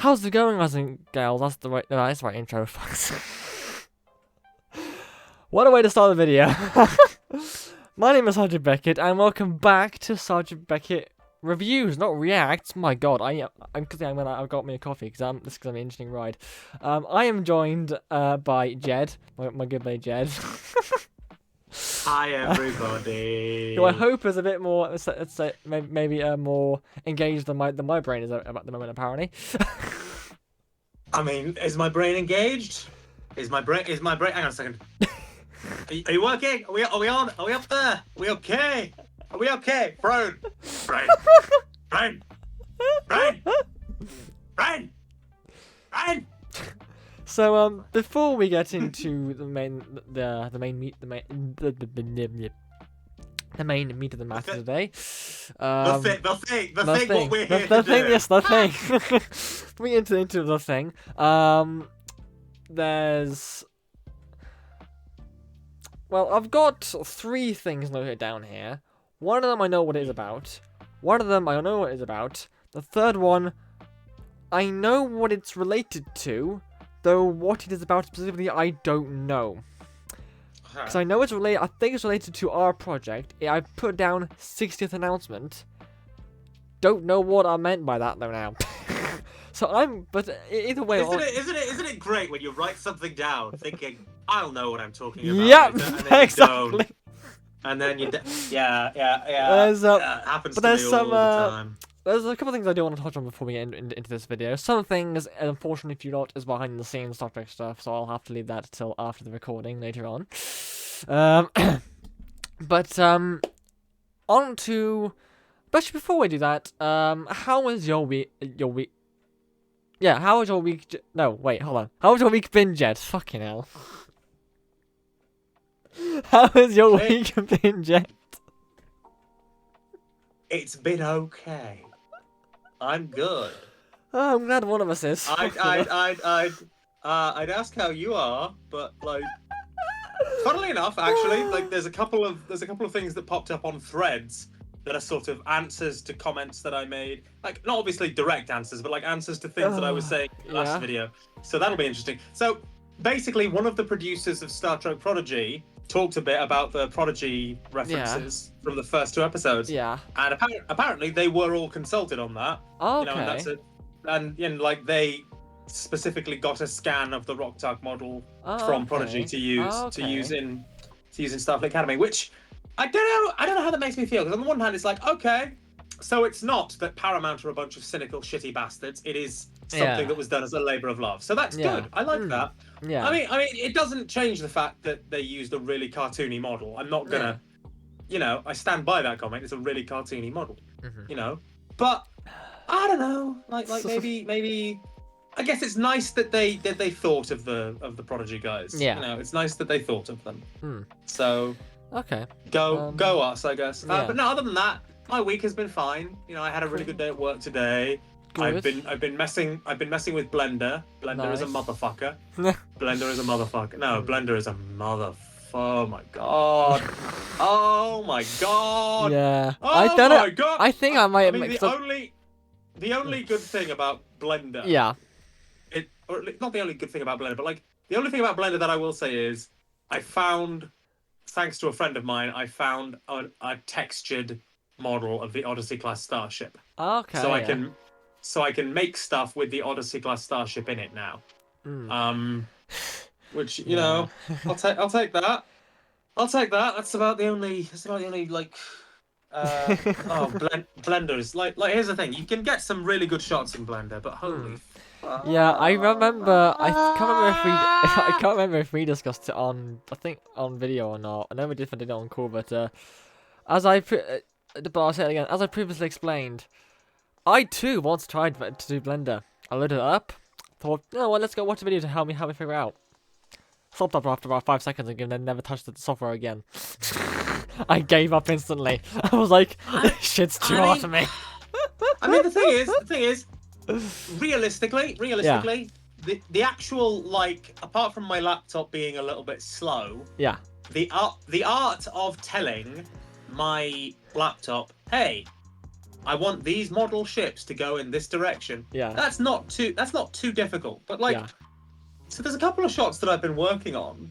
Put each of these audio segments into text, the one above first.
How's it going, guys and girls? That's the right. No, that's the right intro, folks. What a way to start the video. My name is Sergeant Beckett, and welcome back to Sergeant Beckett Reviews, not reacts. My God, I've got me a coffee because this is gonna be an interesting ride. I am joined by Jed, my good buddy Jed. Hi everybody. Who I hope is a bit more, let's say, maybe more engaged than my brain is at the moment, apparently. I mean, is my brain engaged? Is my brain? Hang on a second. Are you working? Are we on? Are we up there? Are we okay? Are we okay? Brain. So before we get into the main meat of the matter today, the thing, what we're here the to thing, do. yes, the thing. We into the thing. Well, I've got 3 things noted down here. One of them I know what it is about. One of them I don't know what it is about. The third one, I know what it's related to, though what it is about specifically, I don't know. Because I know it's related. I think it's related to our project. I put down 60th announcement. Don't know what I meant by that though now. But either way. Isn't it great when you write something down, thinking I'll know what I'm talking about? Yep, and then exactly. And then you, yeah. Happens but to there's me some, all the time. There's a couple of things I do want to touch on before we get into this video. Some things, unfortunately, if you not, is behind the scenes Star Trek stuff, so I'll have to leave that till after the recording later on. On to. But actually, before we do that, how was your week? Yeah, how was your week? No, wait, hold on. How was your week been, Jed? Fucking hell. How has your week been, Jed? It's been okay. I'm good. Oh, I'm glad one of us is. I'd ask how you are, but like, funnily enough, actually, like, there's a couple of things that popped up on threads that are sort of answers to comments that I made. Like, not obviously direct answers, but like answers to things that I was saying in the last video. So that'll be interesting. So basically, one of the producers of Star Trek Prodigy talked a bit about the Prodigy references from the first 2 episodes. Yeah. And apparently they were all consulted on that. Okay. You know, and that's it. And like they specifically got a scan of the Rocktag model from Prodigy to use in Starfleet Academy, which I don't know how that makes me feel, because on the one hand it's like, okay, so it's not that Paramount are a bunch of cynical, shitty bastards. It is something that was done as a labour of love. So that's good. I like that. Yeah. I mean, it doesn't change the fact that they used a really cartoony model. I'm not gonna, I stand by that comment. It's a really cartoony model, But I don't know. Like maybe. I guess it's nice that they thought of the Prodigy guys. Yeah. It's nice that they thought of them. So. Okay. Go us, I guess. But no, other than that, my week has been fine. I had a really good day at work today. Good. I've been messing with Blender. Blender is a motherfucker. Blender is a motherfucker. No, Blender is a motherfucker. Oh my god. Oh my god. Yeah. Oh my god. I think I might. The only good thing about Blender. Yeah. Or not the only good thing about Blender, but like the only thing about Blender that I will say is I found, thanks to a friend of mine, I found a textured model of the Odyssey class starship. Okay. So I can make stuff with the Odyssey class starship in it now. Which I'll take that. I'll take that. That's about the only like. Blender is like here's the thing. You can get some really good shots in Blender, but holy. Yeah, I remember. I can't remember if we discussed it on video or not. I know we definitely did it on call, but I'll say it again. As I previously explained, I too once tried to do Blender. I loaded it up, thought, let's go watch a video to help me figure it out. Stopped up after about 5 seconds and then never touched the software again. I gave up instantly. I was like, this shit's too hard for me. I mean, the thing is, realistically, the actual, like, apart from my laptop being a little bit slow, the art of telling my laptop, hey, I want these model ships to go in this direction. Yeah. That's not too difficult. But like, Yeah. so there's a couple of shots that I've been working on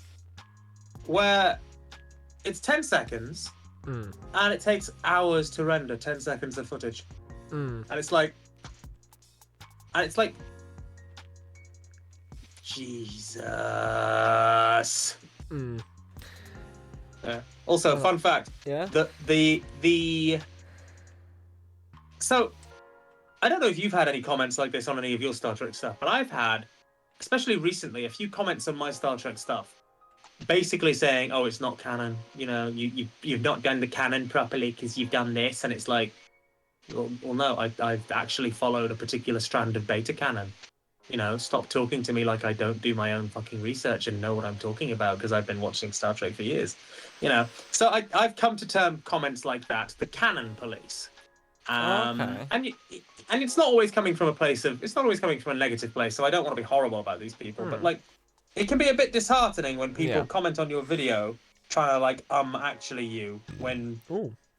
where it's 10 seconds Mm. and it takes hours to render 10 seconds of footage. Mm. And it's like Jesus. Mm. Yeah. Also, fun fact. Yeah. So, I don't know if you've had any comments like this on any of your Star Trek stuff, but I've had, especially recently, a few comments on my Star Trek stuff, basically saying, "Oh, it's not canon. You know, you've not done the canon properly because you've done this," and it's like, well no, I've actually followed a particular strand of beta canon. You know, stop talking to me like I don't do my own fucking research and know what I'm talking about because I've been watching Star Trek for years. You know, so I've come to term comments like that, the canon police. Okay. And it's not always coming from it's not always coming from a negative place. So I don't want to be horrible about these people, but like, it can be a bit disheartening when people comment on your video trying to like actually you when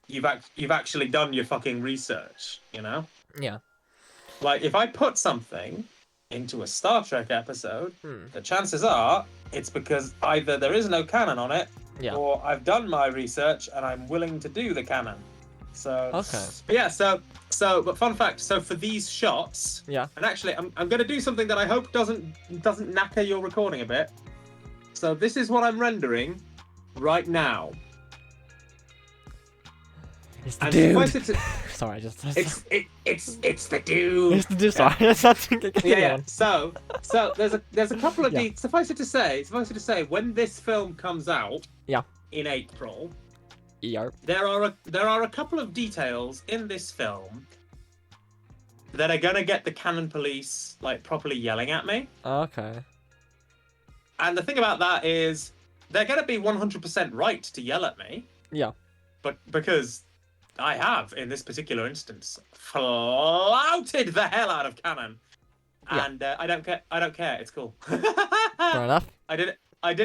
you've actually done your fucking research. You know? Yeah. Like if I put something into a Star Trek episode, the chances are it's because either there is no canon on it, or I've done my research and I'm willing to do the canon. So but yeah, but fun fact, so for these shots, and actually I'm gonna do something that I hope doesn't knacker your recording a bit. So this is what I'm rendering right now. It's the dude. Sorry, it's the dude. It's the dude. Sorry, yeah. So there's a couple of suffice it to say, when this film comes out, in April, there are a couple of details in this film that are gonna get the canon police like properly yelling at me. Okay. And the thing about that is they're gonna be 100% right to yell at me. Yeah. But because I have, in this particular instance, flouted the hell out of canon, and I don't care. It's cool. Fair enough. I did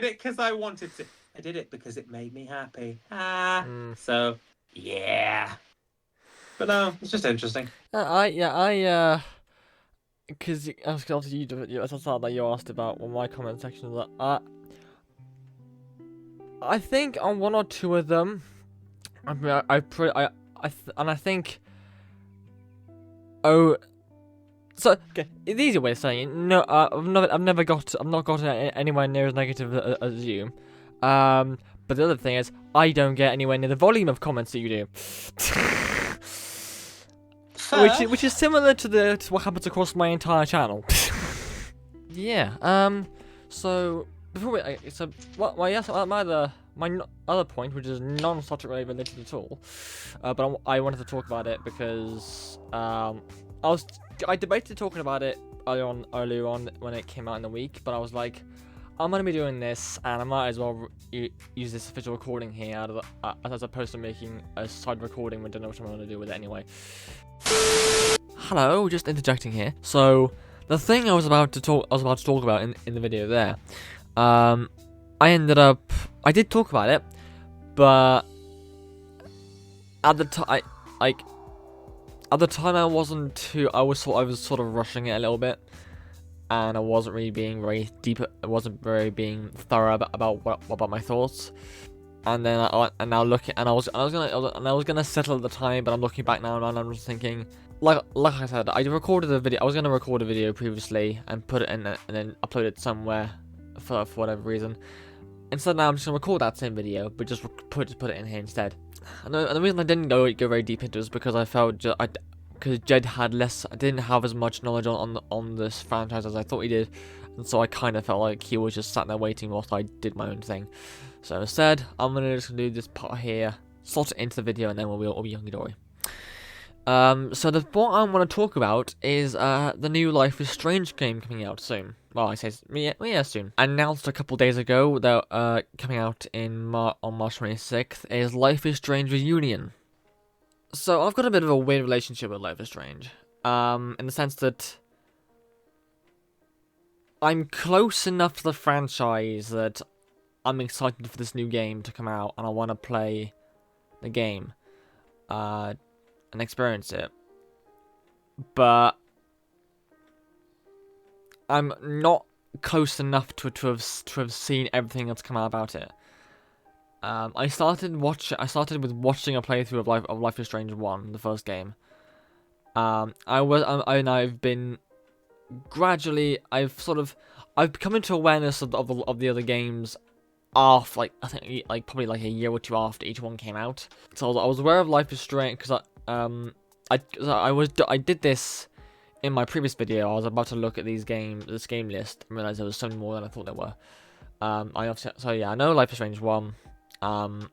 it because I wanted to. I did it because it made me happy. So yeah. But no, it's just interesting. Because obviously you thought that you asked about my comment section. That I think on one or two of them, I think. Oh, so okay. The easy way of saying it, no, I've not gotten anywhere near as negative as you. But the other thing is, I don't get anywhere near the volume of comments that you do. which is similar to what happens across my entire channel. Yeah. So before my other point, which is non-Star Trek related at all, but I wanted to talk about it because I debated talking about it earlier on when it came out in the week, but I was like, I'm gonna be doing this, and I might as well use this official recording here as opposed to making a side recording when I don't know what I'm gonna do with it anyway. Hello, just interjecting here. So the thing I was about to talk about in the video there, I did talk about it, but at the time, I wasn't too. I was sort of rushing it a little bit, and I wasn't really being very deep. I wasn't very being thorough about my thoughts. And then I was gonna settle at the time, but I'm looking back now and I'm just thinking, like I said, I recorded a video. I was gonna record a video previously and put it in and then upload it somewhere for whatever reason. Instead, now I'm just gonna record that same video, but just put it in here instead. And the reason I didn't go very deep into it is because I felt because Jed didn't have as much knowledge on this franchise as I thought he did, and so I kind of felt like he was just sat there waiting whilst I did my own thing. So instead, I'm gonna just do this part here, slot it into the video, and then we'll be hunky dory. So what I want to talk about is the new Life is Strange game coming out soon. Well, I say soon. Announced a couple days ago that coming out on March 26th is Life is Strange Reunion. So I've got a bit of a weird relationship with Life is Strange, in the sense that I'm close enough to the franchise that I'm excited for this new game to come out, and I want to play the game. and experience it. But I'm not close enough to have seen everything that's come out about it. I started with watching a playthrough of Life is Strange 1, the first game. I've been gradually, I've come into awareness of the other games after, like, I think, like, probably like a year or two after each one came out. So I was aware of Life is Strange because I did this in my previous video. I was about to look at this game list and realized there was so many more than I thought there were. I know Life is Strange 1. I'm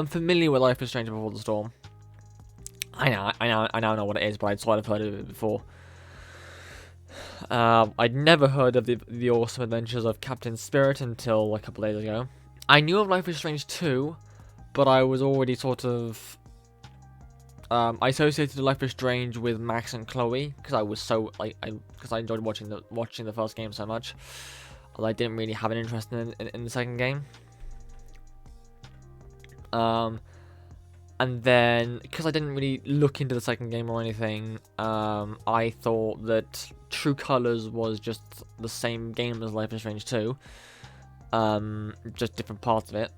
familiar with Life is Strange Before the Storm. I now know what it is, but I'd sort of heard of it before. I'd never heard of the awesome adventures of Captain Spirit until a couple days ago. I knew of Life is Strange 2, but I was already sort of I associated Life is Strange with Max and Chloe because I was so because I enjoyed watching the first game so much. Although I didn't really have an interest in the second game. And then, because I didn't really look into the second game or anything, I thought that True Colors was just the same game as Life is Strange 2. Just different parts of it.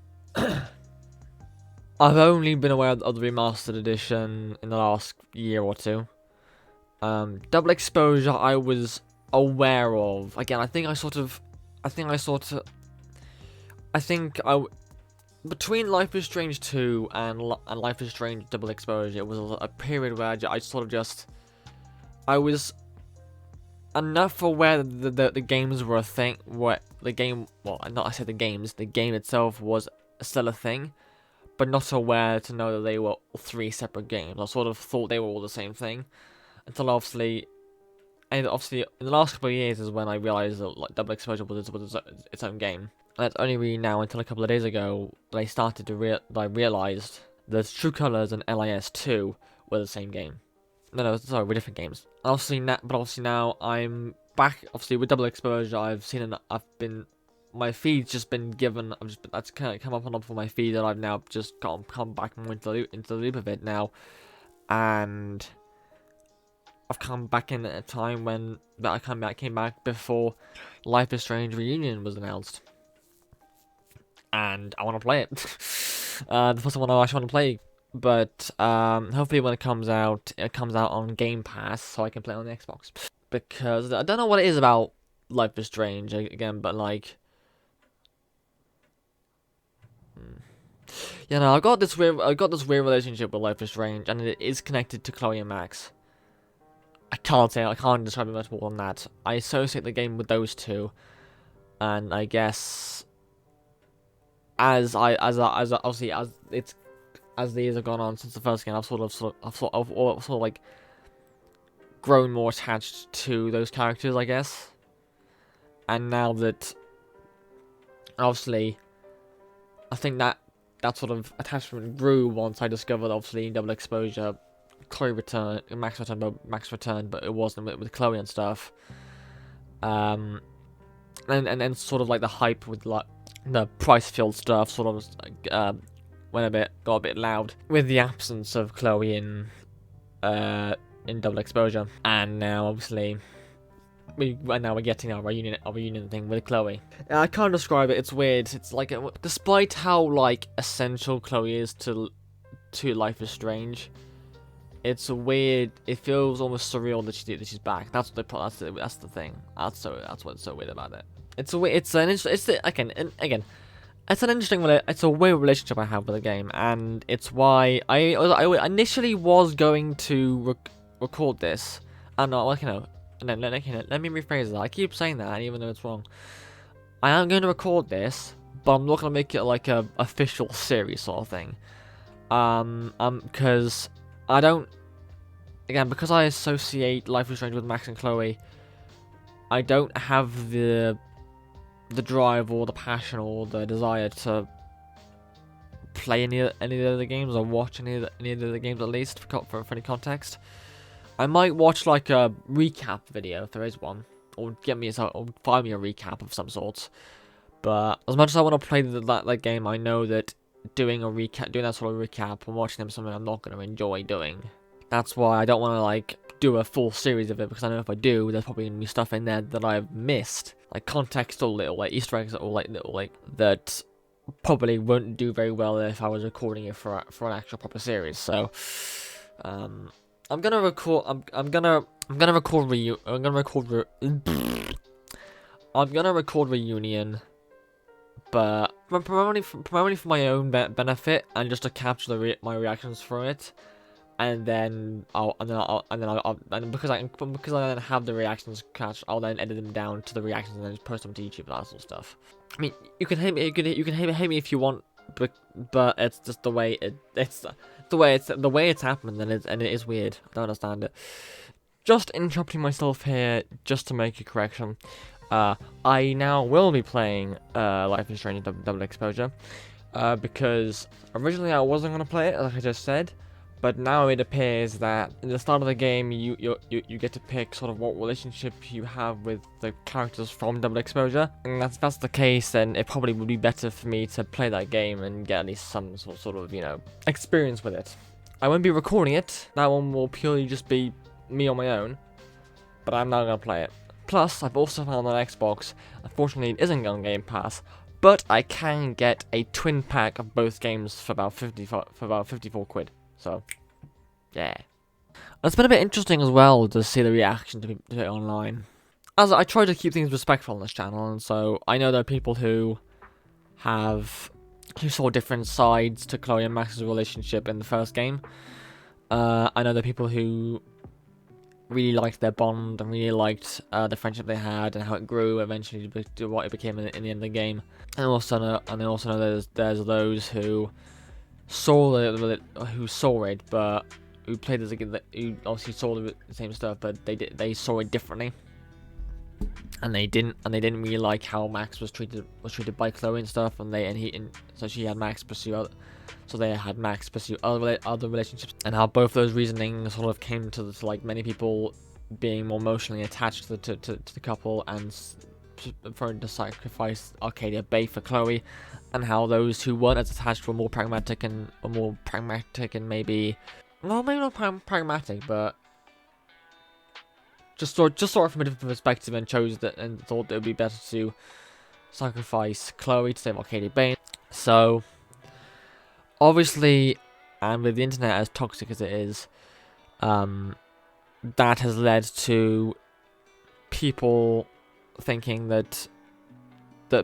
I've only been aware of the remastered edition in the last year or two. Double Exposure I was aware of. Again, between Life is Strange 2 and Life is Strange Double Exposure, it was a period where I was enough aware that the games were a thing, the game itself was still a thing, but not aware to know that they were 3 separate games. I sort of thought they were all the same thing, until obviously in the last couple of years is when I realised that Double Exposure was its own game. And it's only really now, until a couple of days ago, that I started to I realised that True Colors and LIS 2 were the same game. No, sorry, we're different games. Obviously now I'm back. Obviously with Double Exposure, my feed's just been given. That's kind of come up on my feed, that I've now just come back and into the loop of it now, and I've come back in at a time when I came back before Life is Strange Reunion was announced. And I want to play it. The first one I actually want to play. But hopefully when it comes out on Game Pass, so I can play it on the Xbox. Because I don't know what it is about Life is Strange again, but like, I've got this weird relationship with Life is Strange, and it is connected to Chloe and Max. I can't describe it much more than that. I associate the game with those two, and I guess as the years have gone on since the first game, I've sort of like grown more attached to those characters, I guess. And now that, obviously, I think that sort of attachment grew once I discovered, obviously, in Double Exposure, Max returned, but it wasn't with Chloe and stuff. And then sort of like the hype with like the price-filled stuff sort of got a bit loud with the absence of Chloe in Double Exposure, and now obviously we're getting our reunion thing with Chloe. I can't describe it. It's weird. It's like, despite how like essential Chloe is to Life is Strange, it's weird. It feels almost surreal that she's back. That's the thing. That's what's so weird about it. It's a weird relationship I have with the game, and it's why I initially was going to record this. And let me rephrase that. I keep saying that, even though it's wrong. I am going to record this, but I'm not going to make it like a official series sort of thing. Because I don't. Again, because I associate Life is Strange with Max and Chloe, I don't have the drive or the passion or the desire to play any of the other games or watch any of the other games, at least for any context. I might watch like a recap video if there is one, or find me a recap of some sort. But as much as I want to play that game, I know that doing that sort of recap and watching them something I'm not going to enjoy doing. That's why I don't want to like do a full series of it, because I know if I do, there's probably gonna be stuff in there that I've missed, like context or little like Easter eggs or like little like that probably wouldn't do very well if I was recording it for an actual proper series. So, I'm gonna record. I'm gonna record reunion, but primarily for my own benefit and just to capture my reactions from it. And then because I then have the reactions catch, I'll then edit them down to the reactions and then just post them to YouTube and that sort of stuff. I mean, you can hate me, you can hate me if you want, but it's just the way it's happened, and it is weird. I don't understand it. Just interrupting myself here, just to make a correction. I now will be playing Life is Strange Double Exposure, because originally I wasn't gonna play it, like I just said. But now it appears that in the start of the game, you get to pick sort of what relationship you have with the characters from Double Exposure. And if that's the case, then it probably would be better for me to play that game and get at least some sort of, you know, experience with it. I won't be recording it. That one will purely just be me on my own. But I'm not going to play it. Plus, I've also found on Xbox, unfortunately it isn't on Game Pass, but I can get a twin pack of both games for about 54 quid. So, yeah. It's been a bit interesting as well to see the reaction to it online. As I try to keep things respectful on this channel, and so I know there are people who saw different sides to Chloe and Max's relationship in the first game. I know there are people who really liked their bond and really liked the friendship they had and how it grew eventually to what it became in the end of the game. And I also know there's those who saw it, but who played as a game, who obviously saw the same stuff, but they saw it differently, and they didn't really like how Max was treated by Chloe and stuff, so they had Max pursue other relationships, and how both those reasonings sort of came to like many people being more emotionally attached to the couple and preferring to sacrifice Arcadia Bay for Chloe, and how those who weren't as attached were more pragmatic and maybe, well, maybe not pragmatic, but just saw it from a different perspective and thought that it would be better to sacrifice Chloe to save Arcadia Bay. So, obviously, and with the internet as toxic as it is, that has led to people thinking that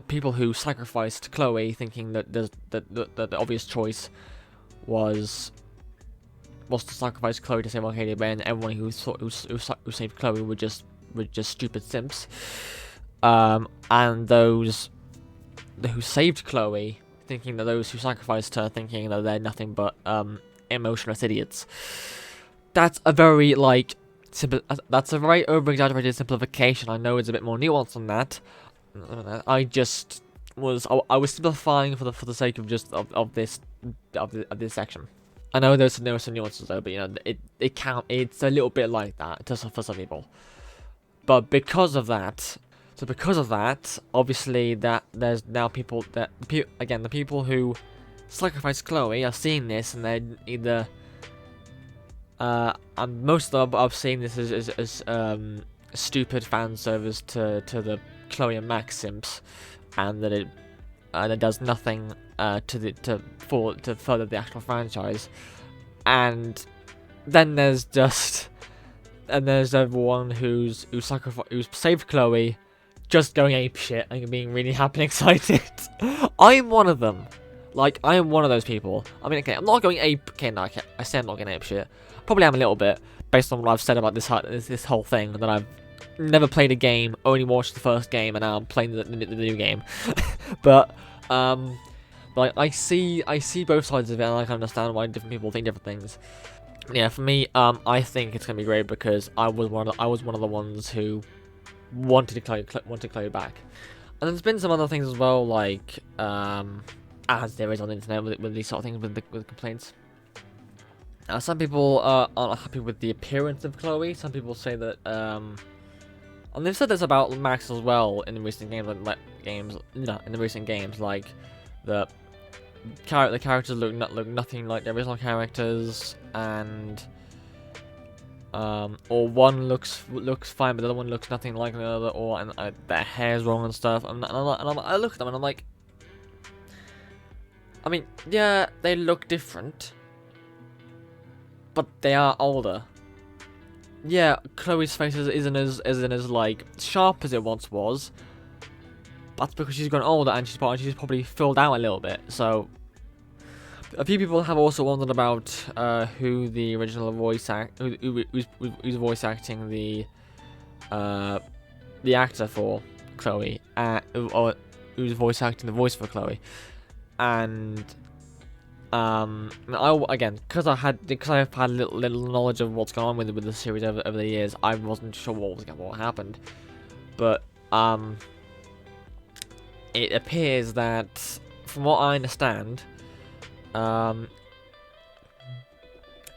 people who sacrificed Chloe, thinking that the obvious choice was to sacrifice Chloe to save Arcadia Bay, and everyone who saved Chloe were just stupid simps. And those who saved Chloe, thinking that those who sacrificed her, thinking that they're nothing but emotionless idiots. That's a very over-exaggerated simplification. I know it's a bit more nuanced than that. I was simplifying for the sake of just of this section. I know there's some nuances though, but you know it's a little bit like that for some people. But because of that, obviously that there's now people that the people who sacrificed Chloe are seeing this, and they're either and most of them are seeing this as stupid fan service to the Chloe and Max simps, and that it does nothing to further the actual franchise. And then there's everyone who's saved Chloe, just going apeshit and being really happy and excited. I'm one of them. Like, I am one of those people. I mean, okay, I'm not going ape. Okay, no, okay, I say I'm not going apeshit. Probably am a little bit, based on what I've said about this whole thing, that I've never played a game, only watched the first game, and now I'm playing the new game. But like I see both sides of it, and I can understand why different people think different things. Yeah, for me, I think it's gonna be great because I was one of the ones who wanted Chloe back, and there's been some other things as well, like as there is on the internet with these sort of things with complaints. Some people aren't happy with the appearance of Chloe. Some people say that, and they've said this about Max as well in the recent games, like the the characters look nothing like the original characters, and or one looks fine, but the other one looks nothing like the other, or their hair's wrong and stuff. I look at them and I'm like, I mean, yeah, they look different, but they are older. Yeah, Chloe's face isn't as like sharp as it once was. That's because she's grown older and she's probably filled out a little bit. So a few people have also wondered about who the original who's voice acting the actor for Chloe, or who's voice acting the voice for Chloe, and because I've had little knowledge of what's going on with the series over the years, I wasn't sure what happened, but it appears that, from what I understand,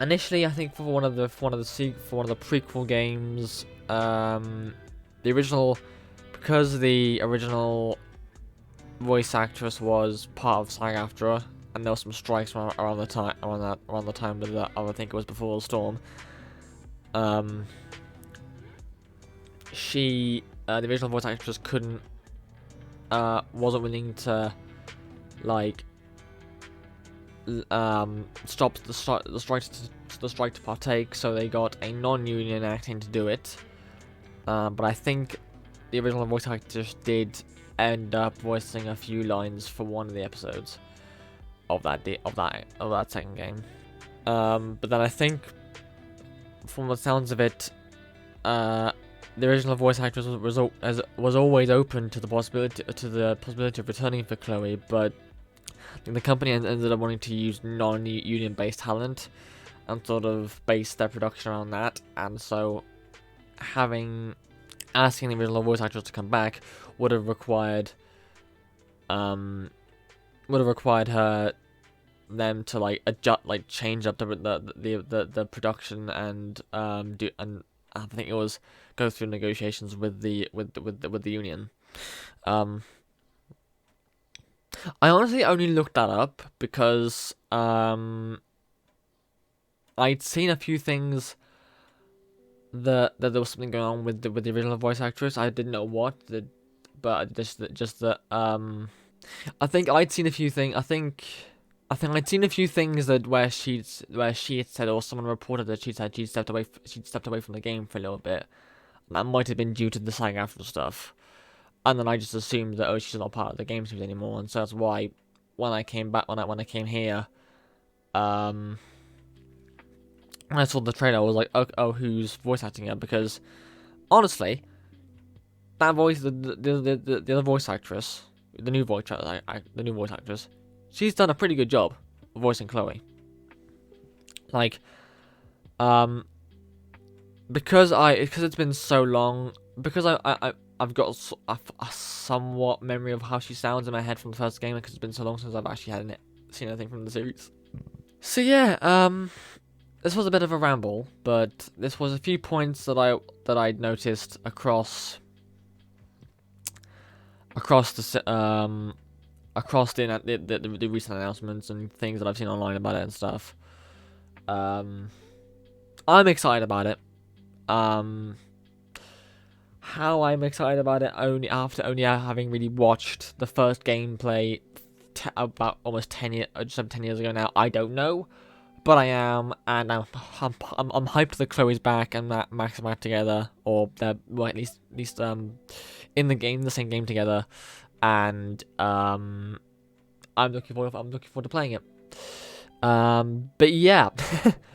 initially I think for one of the prequel games, the original, because the original voice actress was part of SAG-AFTRA, and there were some strikes around the time that I think it was before the storm. The original voice actress wasn't willing to like stop the strike to partake, so they got a non-union acting to do it. But I think the original voice actress did end up voicing a few lines for one of the episodes of that second game. But then I think, from the sounds of it, the original voice actress was always open to the possibility of returning for Chloe, but the company ended up wanting to use non-union based talent and sort of base their production around that, and so asking the original voice actress to come back would have required them to like adjust, like change up the production, and I think it was go through negotiations with the union. I honestly only looked that up because I'd seen a few things that there was something going on with the original voice actress. I didn't know what, but just that I think I'd seen a few things. I think I'd seen a few things that where she had said, or someone reported that she'd stepped away from the game for a little bit. That might have been due to the SAG-AFTRA stuff. And then I just assumed that, she's not part of the game series anymore, and so that's why when I came here, when I saw the trailer, I was like, oh, who's voice acting her? Because honestly, that voice, the other voice actress, the new voice actress, she's done a pretty good job of voicing Chloe. Like, because it's been so long, because I've got a somewhat memory of how she sounds in my head from the first game, because it's been so long since I've actually seen anything from the series. So yeah, this was a bit of a ramble, but this was a few points that I'd noticed across the recent announcements and things that I've seen online about it and stuff. I'm excited about it. How I'm excited about it only having really watched the first gameplay about almost 10 years ago now, I don't know, but I am, and I'm hyped that Chloe's back and that Max and Matt together, or they're at least in the same game together, and I'm looking forward to playing it. But yeah,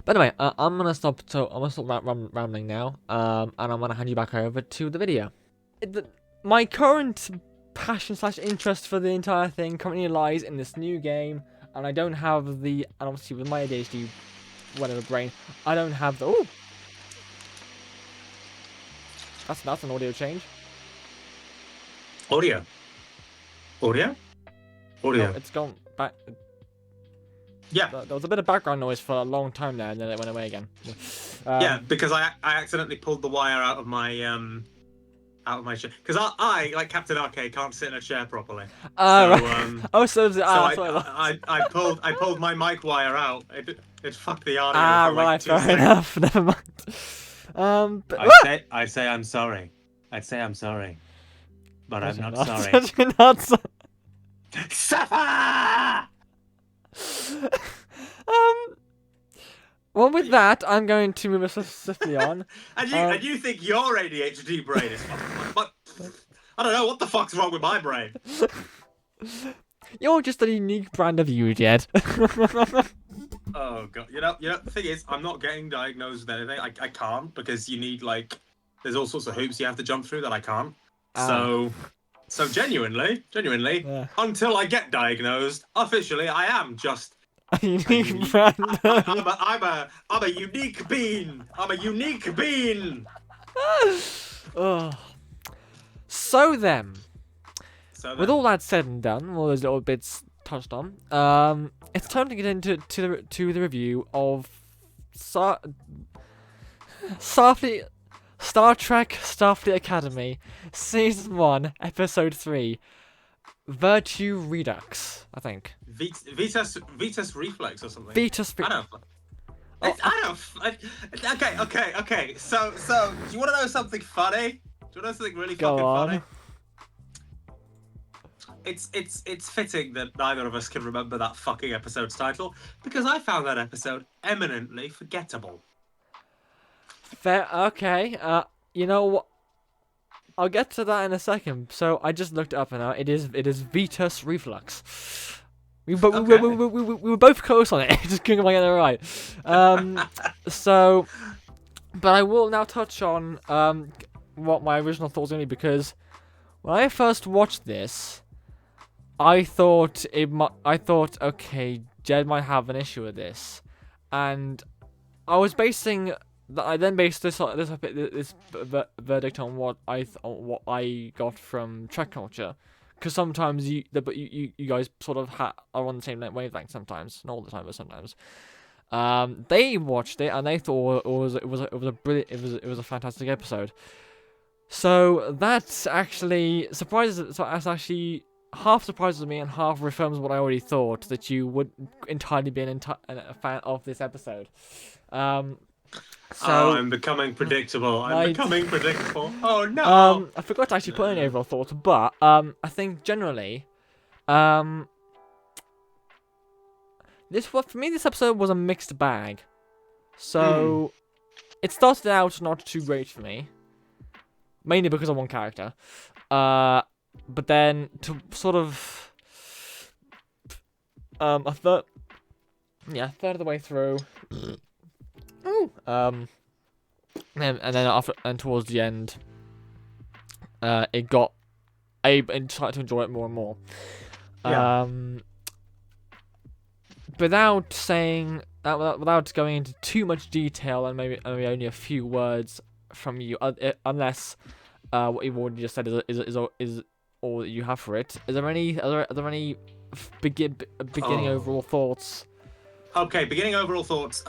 but anyway, I'm gonna stop rambling now, and I'm gonna hand you back over to the video. My current passion / interest for the entire thing currently lies in this new game, and I don't have and obviously with my ADHD, whatever brain, I don't have the, ooh! That's an audio change. Audio. Oh, it's gone back. Yeah. There was a bit of background noise for a long time there, and then it went away again. Yeah, because I accidentally pulled the wire out of my out of my chair because I like Captain Arcade can't sit in a chair properly. Right. So Oh, so I pulled my mic wire out. It fucked the audio for like right, 2 fair seconds. enough. Never mind. But I say I'm sorry. I'd say I'm sorry, but I'm not not, sorry. you're not Suffer! um. Well, with that, I'm going to move us swiftly on. And you think your ADHD brain is but I don't know what the fuck's wrong with my brain. You're just a unique brand of you, Jed. Oh god, you know the thing is, I'm not getting diagnosed with anything. I can't because you need like there's all sorts of hoops you have to jump through that I can't. So genuinely, Yeah. until I get diagnosed, officially I am just A unique brand. I'm a unique bean. I'm a unique bean. Oh. So then, So with all that said and done, all those little bits touched on, it's time to get into the review of Starfleet, Star Trek Starfleet Academy, Season 1, Episode 3, Virtue Redux, I think. Vitus Reflux or something. Vitus. Okay. So, do you want to know something funny? Do you want to know something really Go fucking on. funny? It's fitting that neither of us can remember that fucking episode's title because I found that episode eminently forgettable. Fair. Okay. You know what? I'll get to that in a second. So I just looked it up and now it is Vitus Reflux. We were both close on it. Just couldn't get it right. So, but I will now touch on what my original thoughts were because when I first watched this, I thought okay, Jed might have an issue with this, and I was basing. I then based this verdict on what I got from Trek culture, because sometimes you guys sort of are on the same wavelength sometimes, not all the time, but sometimes. They watched it and they thought it was a brilliant, it was a fantastic episode. So that's actually surprises. So that's actually half surprises me and half reaffirms what I already thought, that you would entirely be a fan of this episode. So, I'm becoming predictable. I'm becoming predictable. Oh no! I forgot to actually put any overall thoughts, but I think generally, for me this episode was a mixed bag. So it started out not too great for me, mainly because of one character. But then to sort of a third of the way through. And then towards the end, I started to enjoy it more and more. Yeah. Without going into too much detail and maybe only a few words from you, unless what you've already just said is all that you have for it. Are there any beginning overall thoughts? Okay, beginning overall thoughts.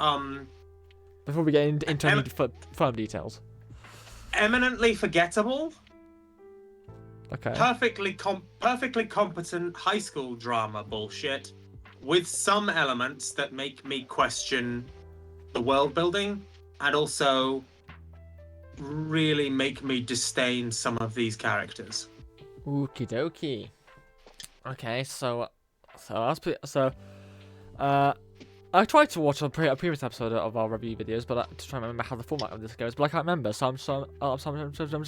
Before we get into any further details. Eminently forgettable. Okay. Perfectly competent high school drama bullshit, with some elements that make me question the world building, and also really make me disdain some of these characters. Okie dokie. Okay, I tried to watch a previous episode of our review videos, but to try and remember how the format of this goes, but I can't remember, so I'm just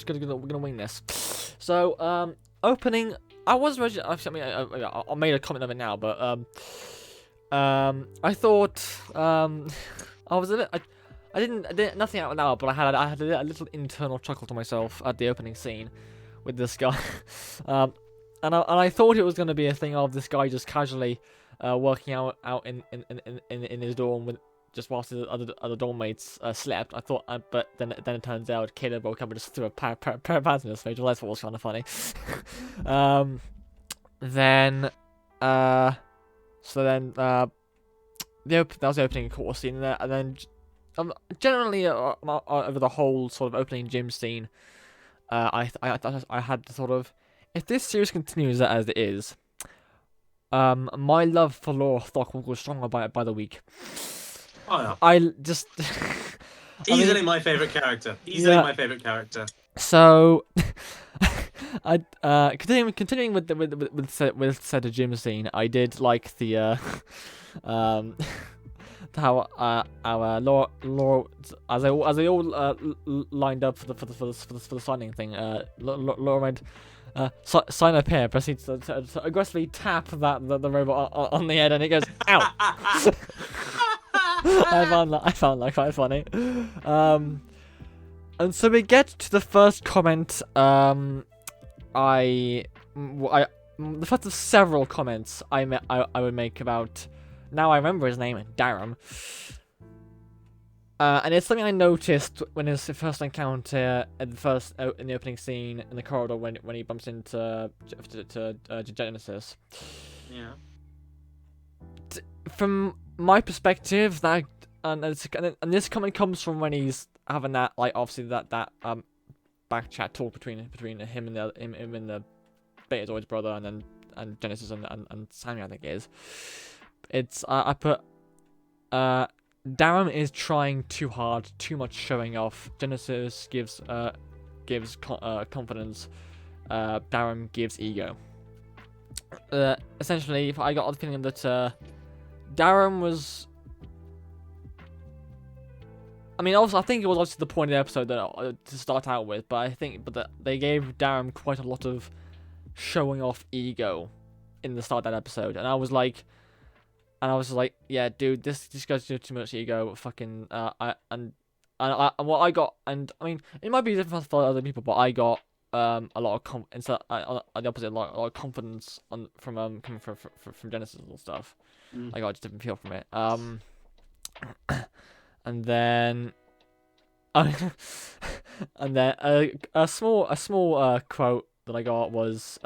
gonna wing this. So, opening. I was originally. I made a comment of it now, but I thought I was a bit. I didn't nothing out loud, but I had a little internal chuckle to myself at the opening scene with this guy, and I thought it was gonna be a thing of this guy just casually. Working out in his dorm with just whilst his other dorm mates slept. I thought, but then it turns out Caleb woke up and just threw a pair of pants in his face. Well, that's what was kind of funny. Then that was the opening court scene there, and then generally over the whole sort of opening gym scene. I had the sort of, if this series continues as it is, my love for Laura Thok will grow stronger by the week. Oh yeah. I just, Easily my favorite character. Easily yeah. my favorite character. So, I continuing with said gym scene. I did like the um how our Laura as they all lined up for the signing thing. Laura went. Sign up here. Proceeds to aggressively tap the robot on the head, and it goes ow. I found that quite funny. And so we get to the first comment. The first of several comments I would make about. Now I remember his name, Darum. And it's something I noticed when his first encounter at in the opening scene in the corridor when he bumps into Genesis. Yeah. From my perspective, that and this comment comes from when he's having that, like, obviously that back chat talk between him and the Betazoid's brother and Genesis and Samuel, I think it is. It's I put Darum is trying too hard, too much showing off. Genesis gives confidence. Darum gives ego. Essentially, I got the feeling that Darum was. I mean, also I think it was obviously the point of the episode that to start out with, but that they gave Darum quite a lot of showing off ego in the start of that episode, and I was like, yeah, dude, this guy's doing too much ego. Fucking and what I got, and I mean, it might be different for other people, but I got a lot of instead the opposite, a lot of confidence from coming from Genesis and stuff. I got a different feel from it. And then a small quote that I got was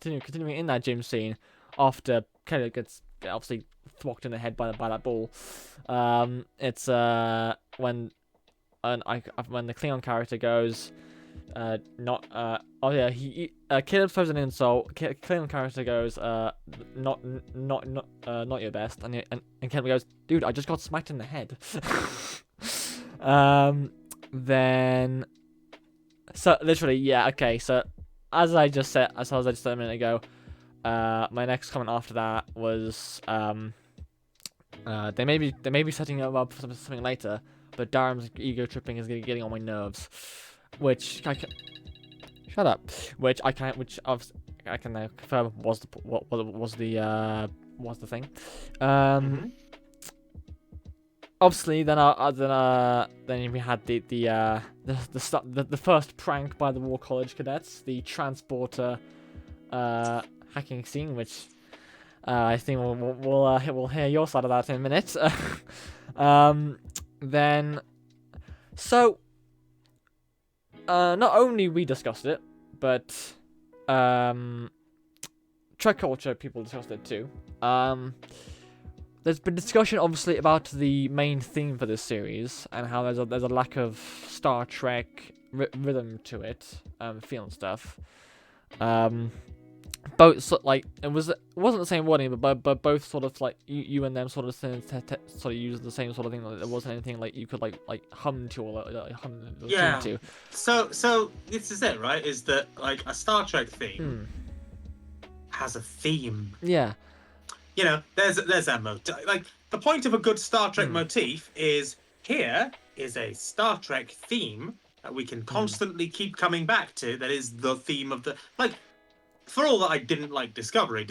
continuing in that gym scene after Kelly gets obviously thwacked in the head by that ball. It's when the Klingon character goes Caleb throws an insult. Klingon character goes not your best, and Caleb goes, dude, I just got smacked in the head. Then so literally, yeah, okay, so as I just said a minute ago, my next comment after that was they may be setting up for something later, but Darum's ego tripping is getting on my nerves, which I can shut up. Which I can confirm was the thing. Obviously, then we had the first prank by the War College cadets, the transporter hacking scene, which I think we'll hear your side of that in a minute. Then, so not only we discussed it, but Trek culture people discussed it too. There's been discussion, obviously, about the main theme for this series and how there's a lack of Star Trek rhythm to it, feel and stuff. Both it wasn't the same wording, but both sort of like you and them sort of use the same sort of thing. Like, there wasn't anything like you could like hum to or hum to. So this is it, right? Is that like a Star Trek theme has a theme? Yeah. You know, there's that motif. Like, the point of a good Star Trek motif is, here is a Star Trek theme that we can constantly keep coming back to, that is the theme of the... Like, for all that I didn't like Discovery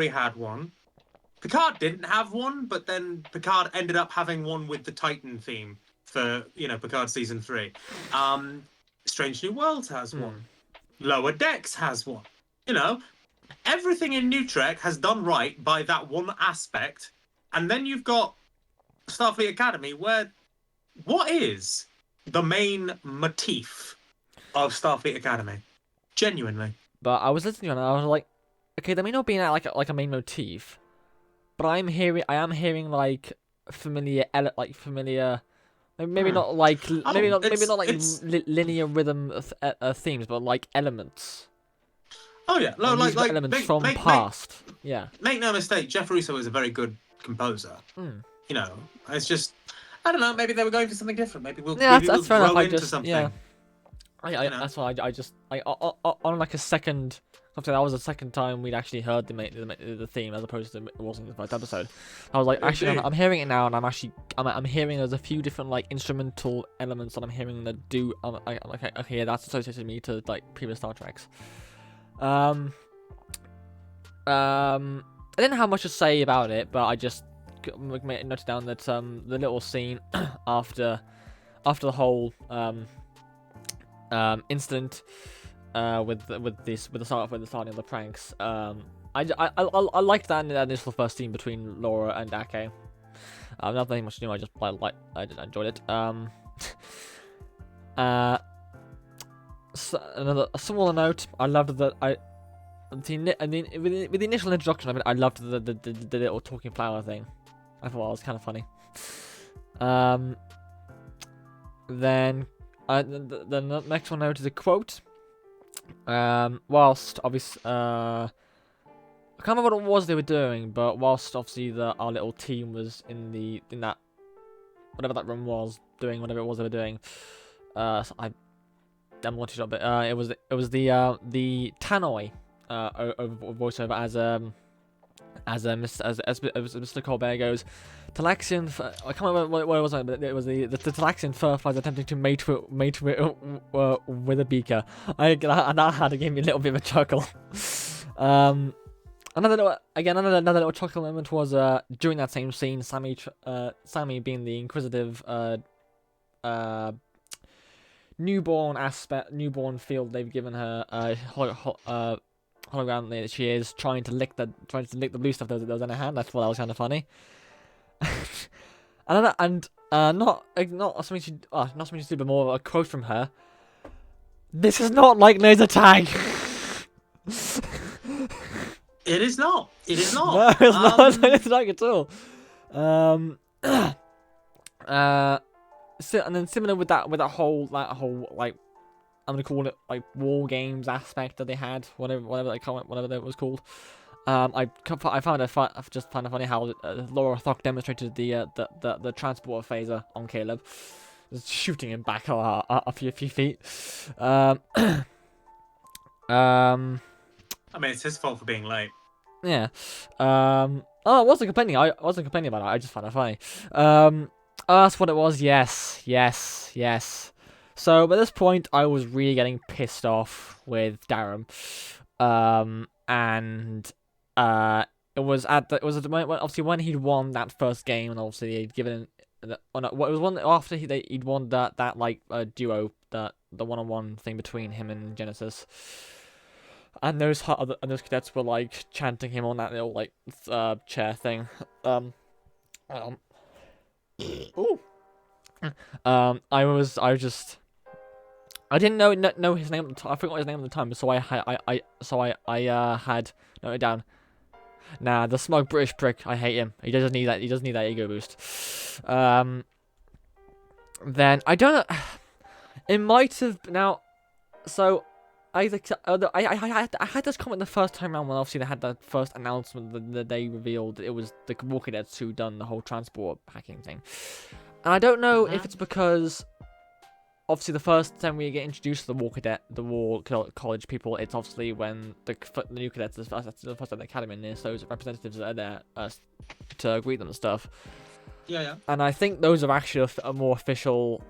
had one. Picard didn't have one, but then Picard ended up having one with the Titan theme for, Picard Season 3. Strange New Worlds has one. Lower Decks has one. Everything in New Trek has done right by that one aspect, and then you've got Starfleet Academy, where what is the main motif of Starfleet Academy? Genuinely. But I was listening to it and I was like, okay, there may not be like a main motif, but I am hearing like familiar Maybe not like maybe it's not like it's. linear rhythm themes, but like elements. Oh yeah, no, Like musical elements from past. Yeah. make no mistake. Jeff Russo is a very good composer. Mm. You know, it's just I don't know. Maybe they were going for something different. Yeah, Maybe we'll that's fair enough. grow I into just yeah. something. You know. That's why I just on like a second. After that was the second time we'd actually heard the theme as opposed to it wasn't the first episode. I was like, actually, Indeed. I'm hearing it now, and I'm hearing there's a few different like instrumental elements that I'm hearing that do. I'm okay, yeah, that's associated me to like previous Star Treks. I didn't have much to say about it, but I just noted down that the little scene after the whole incident with the starting of the pranks. I liked that initial first scene between Laura and Ake. Nothing much new. I just I enjoyed it. So a smaller note. I loved that with the initial introduction of it. I loved the little talking flower thing. I thought it was kind of funny. Then the next one note is a quote. Whilst obviously, I can't remember what it was they were doing, but whilst obviously our little team was in that whatever that room was doing whatever it was they were doing, so I watched it a bit. It was the Tannoy voiceover as Mr. Colbert goes. Talaxian, I can't remember what it was, but it was the Talaxian fireflies attempting to mate with a beaker. And that had to give me a little bit of a chuckle. Another little chuckle moment was during that same scene, Sammy being the inquisitive newborn field they've given her hologram that she is trying to lick the blue stuff that was in her hand. I thought that was kind of funny. Not something she did, but more of a quote from her. This is not like laser tag. It is not. It is not. No, it's not like laser tag at all. And then similar with that whole like I'm gonna call it like war games aspect that they had, whatever that was called. I found it funny how Laura Thock demonstrated the transport phaser on Caleb, just shooting him back a few feet. I mean, it's his fault for being late. Yeah. I wasn't complaining. I wasn't complaining about it. I just found it funny. That's what it was. Yes. So by this point, I was really getting pissed off with Darum, and it was at the moment obviously when he'd won that first game, and obviously he'd given it was one after he'd won that duo, the one-on-one thing between him and Genesis, and those cadets were like chanting him on that little like chair thing. I didn't know his name at the time. I forgot his name at the time, so I had noted down. Nah, the smug British prick. I hate him. He doesn't need that. He doesn't need that ego boost. Then I don't know. It might have now. So I had this comment the first time around when obviously they had the first announcement that they revealed it was the Walker Deads who done the whole transport hacking thing, and I don't know if it's because obviously the first time we get introduced to the War College people, it's obviously when the new cadets, the first time the academy, and there's those representatives that are there to greet them and stuff. Yeah. And I think those are actually a more official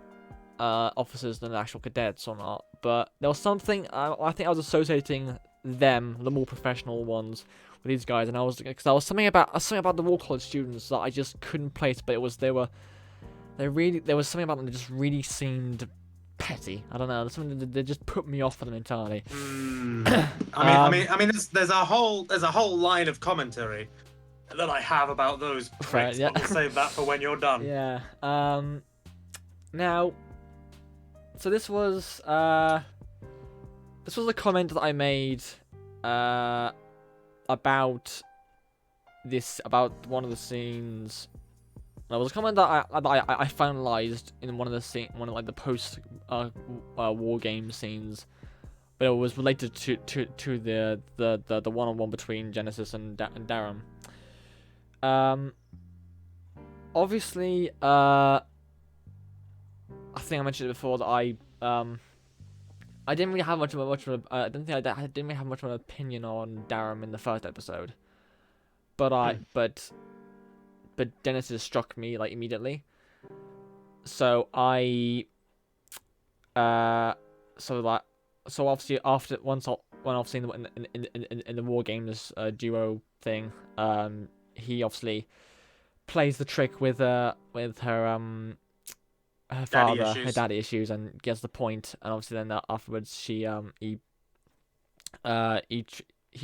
officers than the actual cadets or not. But there was something I think I was associating them, the more professional ones, with these guys, and because there was something about the War College students that I just couldn't place, but there was something about them that just really seemed petty. I don't know. There's something that just put me off for them entirely. I mean, there's a whole line of commentary that I have about those pricks, but we'll save that for when you're done. Yeah. Now, so this was a comment that I made about one of the scenes. And it was a comment that I finalized in one of like the post war game scenes, but it was related to the one-on-one between Genesis and Darren. Obviously, I think I mentioned it before that I didn't really have much of a I didn't really have much of an opinion on Darren in the first episode, but Genesis struck me like immediately. So I so obviously when I've seen in the War Games duo thing, he obviously plays the trick with her Daddy daddy issues, and gets the point. And obviously then afterwards he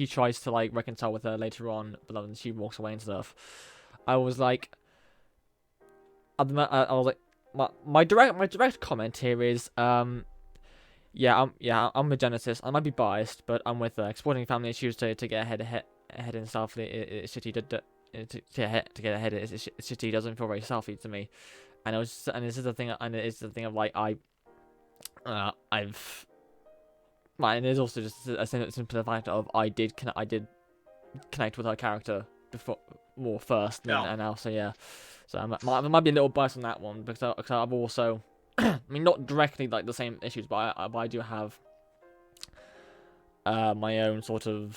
tries to like reconcile with her later on, but then she walks away and stuff. I was like, I was like, my direct comment here is I'm with Genesis. I might be biased, but I'm with exploiting family issues to get ahead in Starfleet. City to get ahead. City doesn't feel very Starfleet to me, and this is the thing, of like I've. And there's also just a simple fact of I did connect with her character before more first, and now so I might be a little biased on that one because I've also, I mean, not directly like the same issues, but I do have my own sort of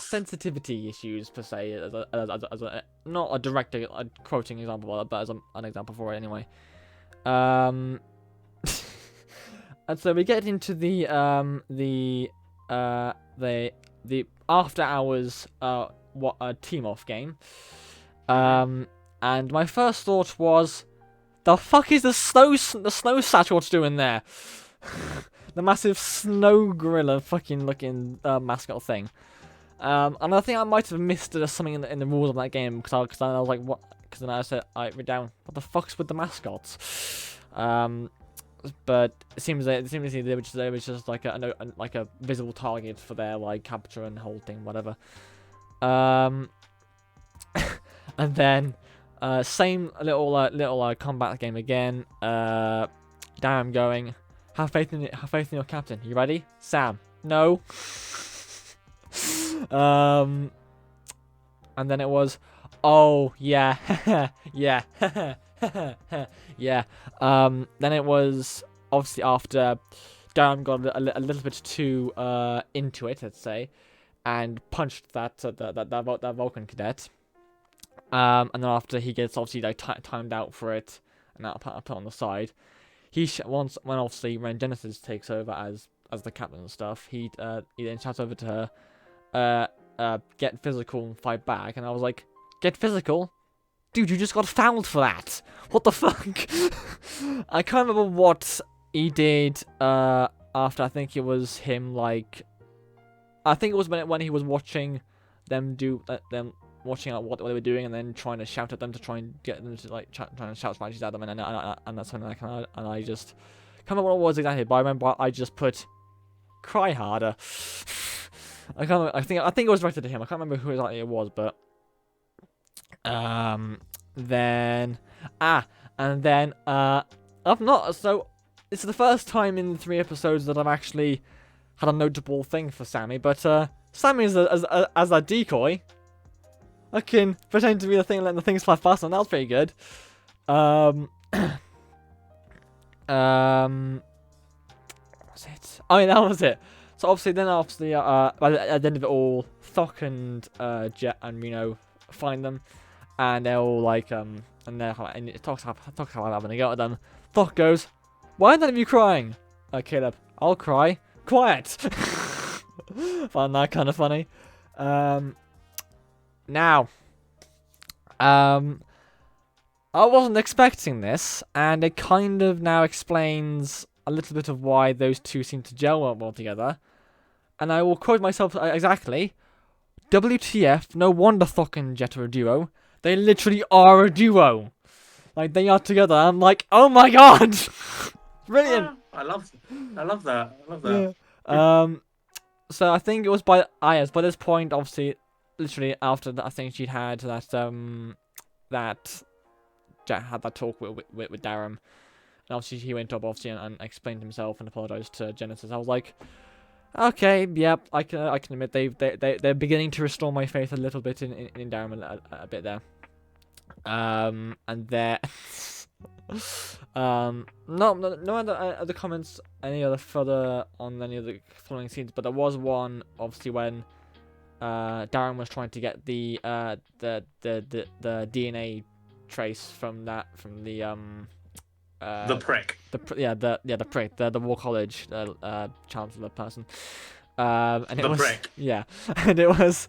sensitivity issues per se, as a not a direct quoting example, but as an example for it anyway. And so we get into the after hours team off game. And my first thought was, the fuck is the snow satchel doing there? The massive snow gorilla fucking looking mascot thing. And I think I might have missed something in the rules of that game because I was like, what? Because then I said, I wrote down, what the fuck's with the mascots? But it seems they were just like a visible target for their like capture and hold thing, whatever. And then same little combat game again. Darren going, have faith in your captain. You ready, Sam? No. And then it was, oh yeah, yeah. Yeah. Then it was obviously after Darren got a little bit too into it, let's say, and punched that Vulcan cadet. And then after he gets obviously like timed out for it, and that put on the side, when Genesis takes over as the captain and stuff, he then shouts over to her, get physical and fight back, and I was like, get physical? Dude, you just got fouled for that. What the fuck? I can't remember what he did after. I think it was him, like, I think it was when he was watching them watching out what they were doing, and then trying to shout at them to try and get them to like trying to shout Spanish at them, and that's when I just can't remember what it was exactly, but I remember I just put cry harder. I think it was directed to him. I can't remember who exactly it was, but then I've not, so it's the first time in 3 episodes that I've actually had a notable thing for Sammy, but Sammy as a decoy, I can pretend to be the thing letting the things fly past, and that was pretty good. What was it? Oh yeah, that was it. So obviously at the end of it all, Thok and Jet and Reno find them, and they're all like and it talks about having a go at them. Thok goes, "Why are none of you crying?" Caleb, "I'll cry." Quiet. Found that kind of funny. Now, I wasn't expecting this, and it kind of now explains a little bit of why those two seem to gel well together. And I will quote myself exactly. WTF, no wonder Thok and Jet are a duo. They literally are a duo. Like, they are together. I'm like, oh my god! Brilliant! I love that. Yeah. So I think it was by this point, obviously, literally after that, I think she'd had that, that Jack had that talk with Darren, and obviously he went up obviously and explained himself and apologized to Genesis. I was like, okay, yep, I can admit they're beginning to restore my faith a little bit in Darren a bit there. And there, no other comments, any other further on any of the following scenes, but there was one obviously when Darren was trying to get the DNA trace from the prick. the prick, the War College chancellor person. And it was prick. Yeah, and it was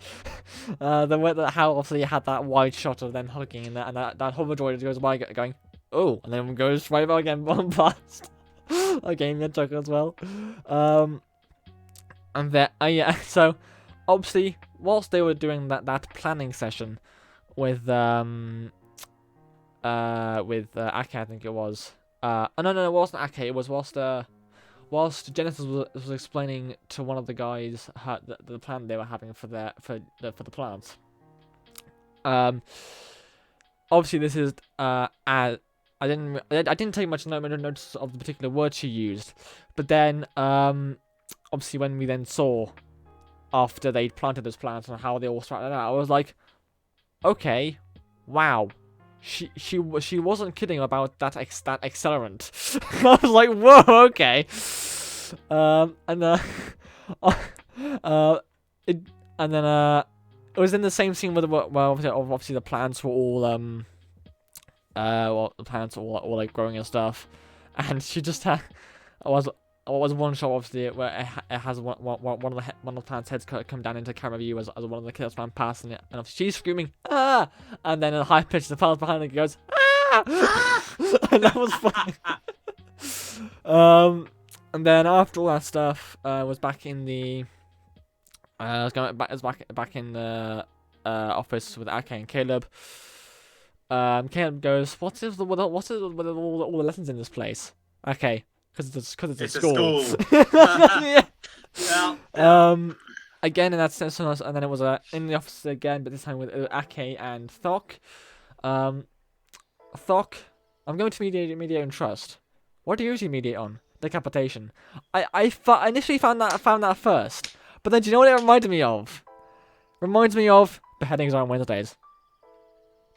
the way that how obviously you had that wide shot of them hugging and that hover droid goes by going, oh, and then goes right back again one past. Again, good joke as well. And then yeah, so obviously whilst they were doing that planning session with Ake, I think it was. No, it wasn't Ake. It was whilst Genesis was explaining to one of the guys the plan they were having for the plants. Obviously this is I didn't take much notice of the particular word she used, but then obviously when we then saw after they planted those plants and how they all started out, I was like, okay, wow. She wasn't kidding about that accelerant. I was like, whoa, okay. It was in the same scene where obviously the plants were all the plants were all like growing and stuff, and she just had was one shot obviously where it has one of the plant's heads come down into camera view as one of the kills ran past, and she's screaming ah, and then in a high pitch the plant behind her goes ah, and that was funny. And then after all that stuff, was back in the back in the office with Ake and Caleb. Caleb goes, what is with all the lessons in this place? Okay. Because it's a school. Yeah. Again in that sense, and then it was in the office again, but this time with Ake and Thok. Thok, I'm going to mediate on trust. What do you usually mediate on? Decapitation. I initially found that first, but then do you know what it reminded me of? Reminds me of beheadings are on Wednesdays.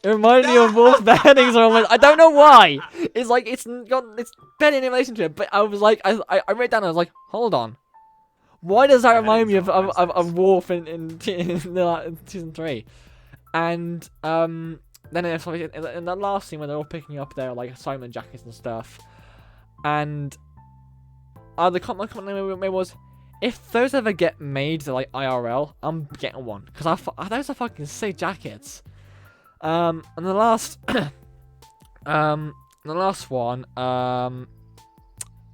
It reminded me of Wolf's beheadings are on Wednesdays. I don't know why. It's like it's barely in relation to it, but I was like, I read it down and I was like, hold on. Why does that remind me of Wolf in season 3? And then it's like in that last scene when they're all picking up their like assignment jackets and stuff, and the comment maybe was, if those ever get made like IRL, I'm getting one because those are fucking sick jackets. And the last one,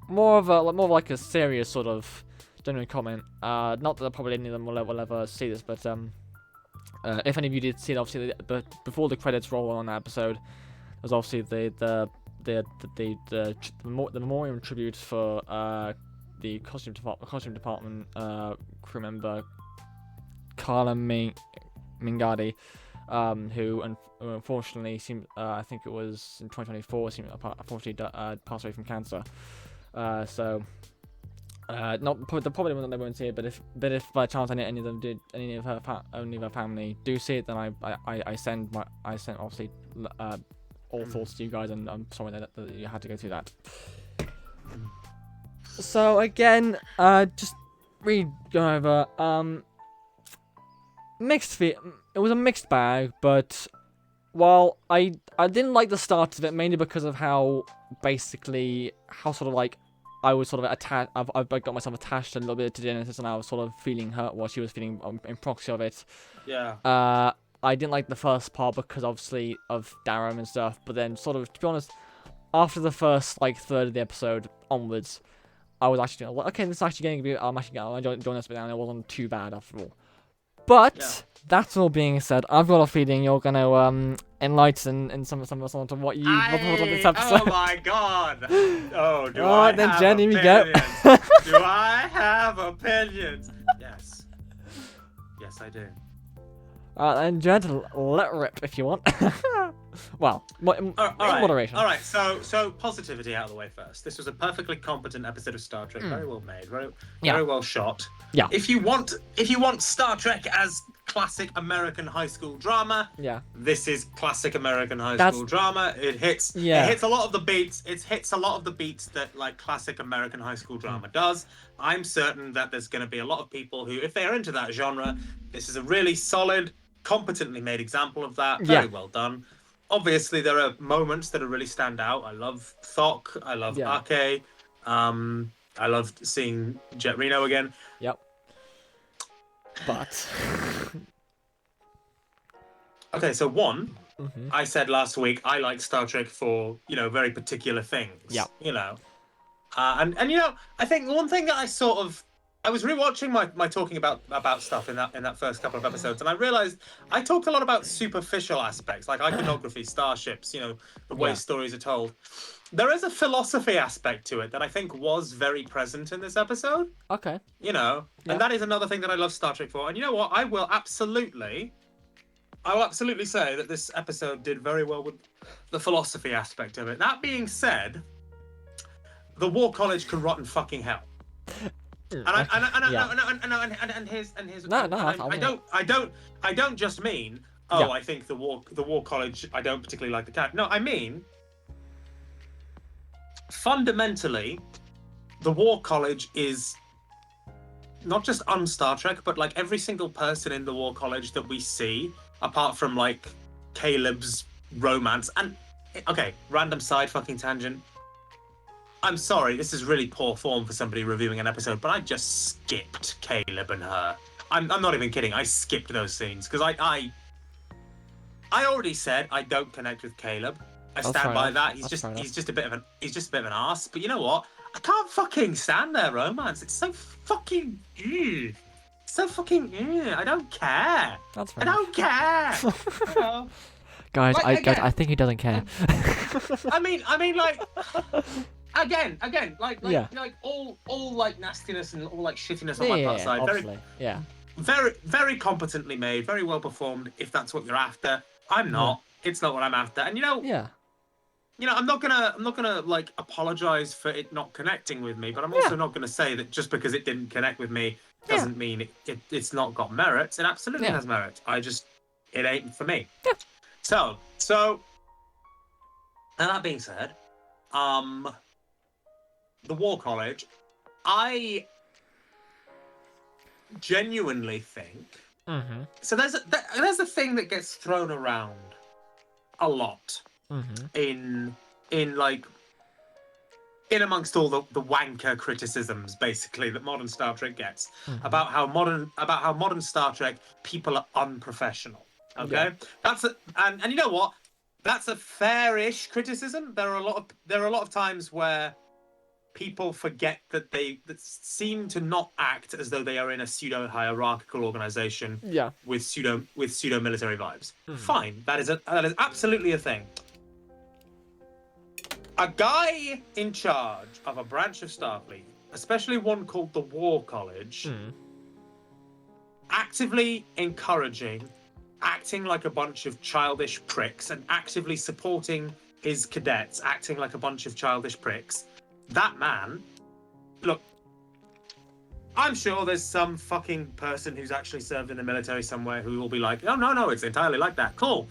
more of like a serious sort of genuine comment. Not that probably any of them will ever see this, but if any of you did see it, obviously, before the credits roll on that episode, there's obviously the memoriam tribute for the costume department crew member Carla Mingardi. Who unfortunately seemed, I think it was in 2024, unfortunately passed away from cancer. So probably they won't see it, but if by chance any of them did, any of her family do see it, then I send obviously all thoughts to you guys, and I'm sorry that you had to go through that. So again, just going over it was a mixed bag, but while I didn't like the start of it, mainly because of how sort of like I was sort of attached. I got myself attached a little bit to Genesis, and I was sort of feeling hurt while she was feeling in proxy of it. Yeah. I didn't like the first part because obviously of Darren and stuff, but then sort of, to be honest, after the first like third of the episode onwards, I was actually like, okay, this is actually getting a bit. I'm enjoying this bit now, and it wasn't too bad after all. But that's all being said, I've got a feeling you're gonna enlighten some of us onto what you thought of this episode. Oh my god! Oh, do Alright then, have Jenny, we opinions? go. Do I have opinions? Yes. Yes, I do. And gentle, let rip if you want. Well, in moderation. All right. So positivity out of the way first. This was a perfectly competent episode of Star Trek. Very well made. Very well shot. Yeah. If you want Star Trek as classic American high school drama, this is classic American high school drama. It hits a lot of the beats. It hits a lot of the beats that like classic American high school drama does. I'm certain that there's going to be a lot of people who, if they are into that genre, this is a really solid, competently made example of that. Very well done. Obviously, there are moments that really stand out. I love Thok. I love Ake. I loved seeing Jet Reno again. Yep. But okay, so I said last week I like Star Trek for very particular things. Yeah. And I think one thing that I was rewatching my talking about stuff in that first couple of episodes, and I realized I talked a lot about superficial aspects like iconography, starships, the way stories are told. There is a philosophy aspect to it that I think was very present in this episode. Okay. And that is another thing that I love Star Trek for. And you know what? I will absolutely say that this episode did very well with the philosophy aspect of it. That being said, the War College can rot in fucking hell. And here's I don't just mean I think the War College I don't particularly like the character. No, I mean fundamentally the War College is not just on Star Trek, but like every single person in the War College that we see, apart from like Caleb's romance. And okay, random side fucking tangent. I'm sorry, this is really poor form for somebody reviewing an episode, but I just skipped Caleb and her. I'm not even kidding. I skipped those scenes because I already said I don't connect with Caleb. I stand by that. He's just a bit of an arse. But you know what? I can't fucking stand their romance. It's so fucking I don't care. That's fair. I don't care. Guys, like, I think he doesn't care. I mean, like, again, like all like nastiness and all like shittiness on my part side. Very, very competently made, very well performed. If that's what you're after, I'm not. It's not what I'm after. And I'm not gonna like apologize for it not connecting with me, but I'm also not gonna say that just because it didn't connect with me doesn't mean it's not got merits. It absolutely has merit. It ain't for me. Yeah. So, and that being said, the War College, I genuinely think. So there's a thing that gets thrown around a lot in amongst all the wanker criticisms basically that modern Star Trek gets about how modern Star Trek people are unprofessional. Okay, and you know what? That's a fair-ish criticism. There are a lot of times where people forget that that seem to not act as though they are in a pseudo-hierarchical organization with pseudo-military vibes. Fine, that is absolutely a thing. A guy in charge of a branch of Starfleet, especially one called the War College, actively encouraging acting like a bunch of childish pricks and actively supporting his cadets acting like a bunch of childish pricks. That man, look, I'm sure there's some fucking person who's actually served in the military somewhere who will be like, oh no, it's entirely like that. Cool.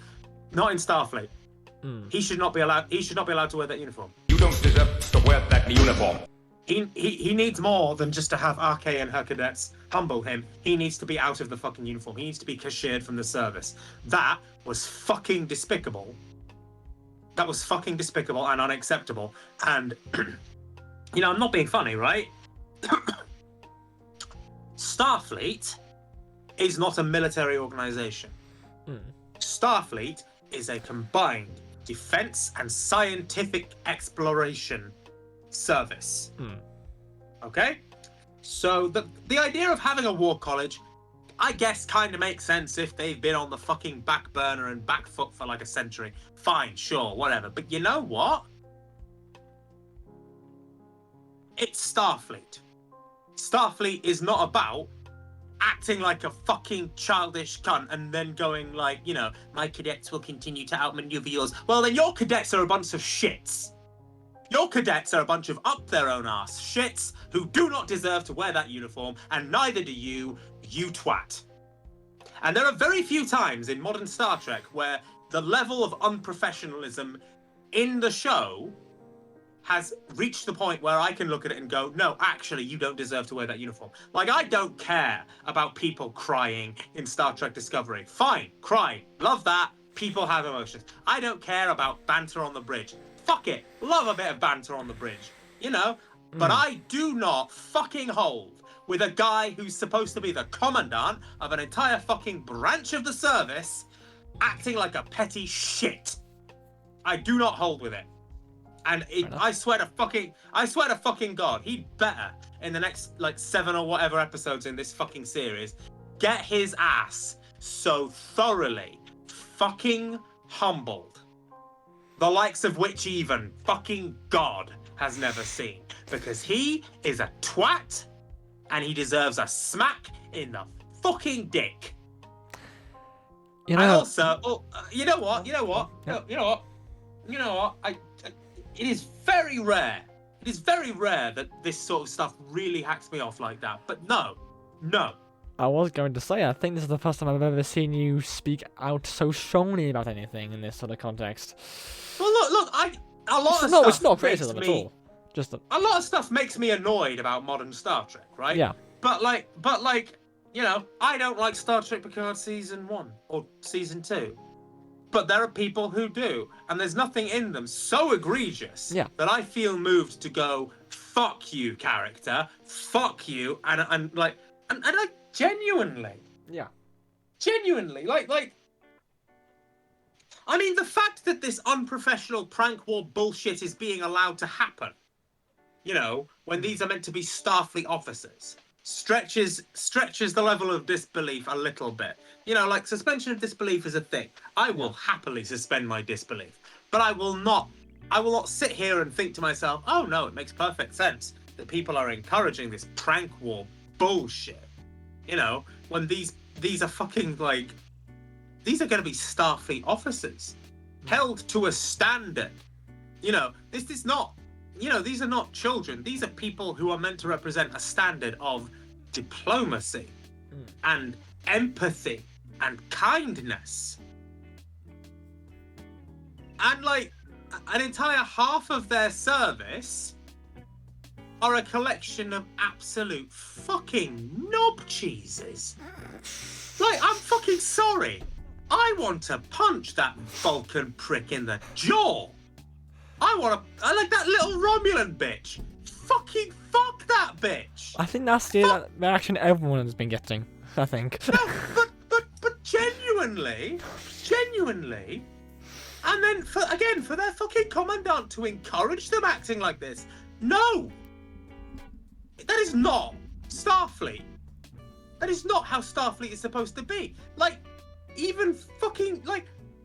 Not in Starfleet. He should not be allowed to wear that uniform. You don't deserve to wear that uniform. He needs more than just to have RK and her cadets humble him. He needs to be out of the fucking uniform. He needs to be cashiered from the service. That was fucking despicable. That was fucking despicable and unacceptable. And, I'm not being funny, right? Starfleet is not a military organization. Starfleet is a combined defense and scientific exploration service. Okay? So the idea of having a war college, I guess, kind of makes sense if they've been on the fucking back burner and back foot for like a century. Fine, sure, whatever. But you know what? It's Starfleet. Starfleet is not about acting like a fucking childish cunt and then going like, my cadets will continue to outmaneuver yours. Well, then your cadets are a bunch of shits. Your cadets are a bunch of up their own ass shits who do not deserve to wear that uniform, and neither do you, you twat. And there are very few times in modern Star Trek where the level of unprofessionalism in the show has reached the point where I can look at it and go, no, actually, you don't deserve to wear that uniform. Like, I don't care about people crying in Star Trek Discovery. Fine, cry, love that. People have emotions. I don't care about banter on the bridge. Fuck it, love a bit of banter on the bridge, But I do not fucking hold with a guy who's supposed to be the commandant of an entire fucking branch of the service acting like a petty shit. I do not hold with it. And I swear to fucking God, he'd better, in the next, 7 or whatever episodes in this fucking series, get his ass so thoroughly fucking humbled. The likes of which even fucking God has never seen. Because he is a twat, and he deserves a smack in the fucking dick. And also, you know what? It is very rare. It is very rare that this sort of stuff really hacks me off like that. But no. I was going to say, I think this is the first time I've ever seen you speak out so strongly about anything in this sort of context. Well, look, it's not criticism at all. Just a lot of stuff makes me annoyed about modern Star Trek, right? Yeah. But I don't like Star Trek Picard season 1 or season 2. But there are people who do, and there's nothing in them so egregious that I feel moved to go, fuck you, character, fuck you, and I genuinely, I mean, the fact that this unprofessional prank war bullshit is being allowed to happen, when these are meant to be Starfleet officers, stretches the level of disbelief a little bit. Suspension of disbelief is a thing. I will happily suspend my disbelief, but I will not sit here and think to myself, oh no, it makes perfect sense that people are encouraging this prank war bullshit. When these are fucking these are going to be Starfleet officers held to a standard. This is not, these are not children. These are people who are meant to represent a standard of diplomacy and empathy and kindness. And an entire half of their service are a collection of absolute fucking knob cheeses. I'm fucking sorry. I want to punch that Vulcan prick in the jaw. I like that little Romulan bitch. Fucking fuck that bitch. I think that's the reaction everyone has been getting. I think. No, but genuinely, and then for their fucking commandant to encourage them acting like this. No, that is not Starfleet. That is not how Starfleet is supposed to be. Even fucking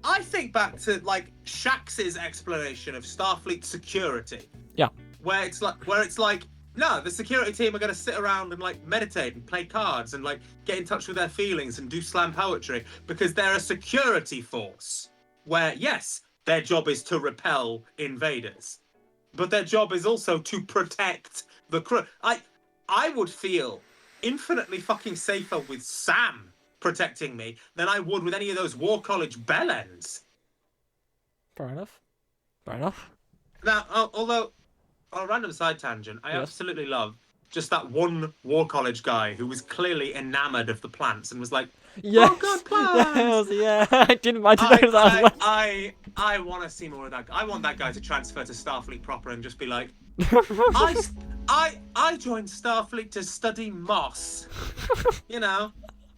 I think back to Shax's explanation of Starfleet security. Yeah. Where it's like, no, the security team are going to sit around and meditate and play cards and get in touch with their feelings and do slam poetry because they're a security force. Where yes, their job is to repel invaders, but their job is also to protect the crew. I would feel infinitely fucking safer with Sam protecting me than I would with any of those War College bellends. Fair enough. Now, although, on a random side tangent, I absolutely love just that one War College guy who was clearly enamored of the plants and was like, yes, oh god, plants! Yes, I didn't mind to know that. I want to see more of that guy. I want that guy to transfer to Starfleet proper and just be like, I joined Starfleet to study moss.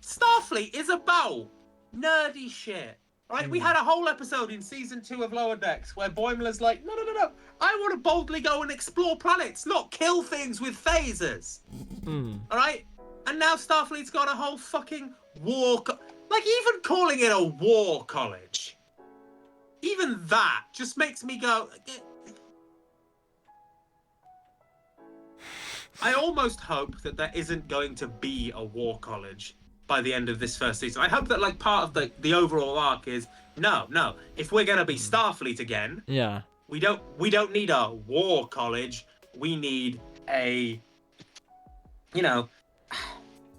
Starfleet is about nerdy shit. Right? We had a whole episode in season 2 of Lower Decks where Boimler's like, no. I want to boldly go and explore planets, not kill things with phasers. All right? And now Starfleet's got a whole fucking even calling it a war college. Even that just makes me go. I almost hope that there isn't going to be a war college by the end of this first season. I hope that like part of the overall arc is no. If we're gonna be Starfleet again, Yeah. we don't need a war college. We need a, you know,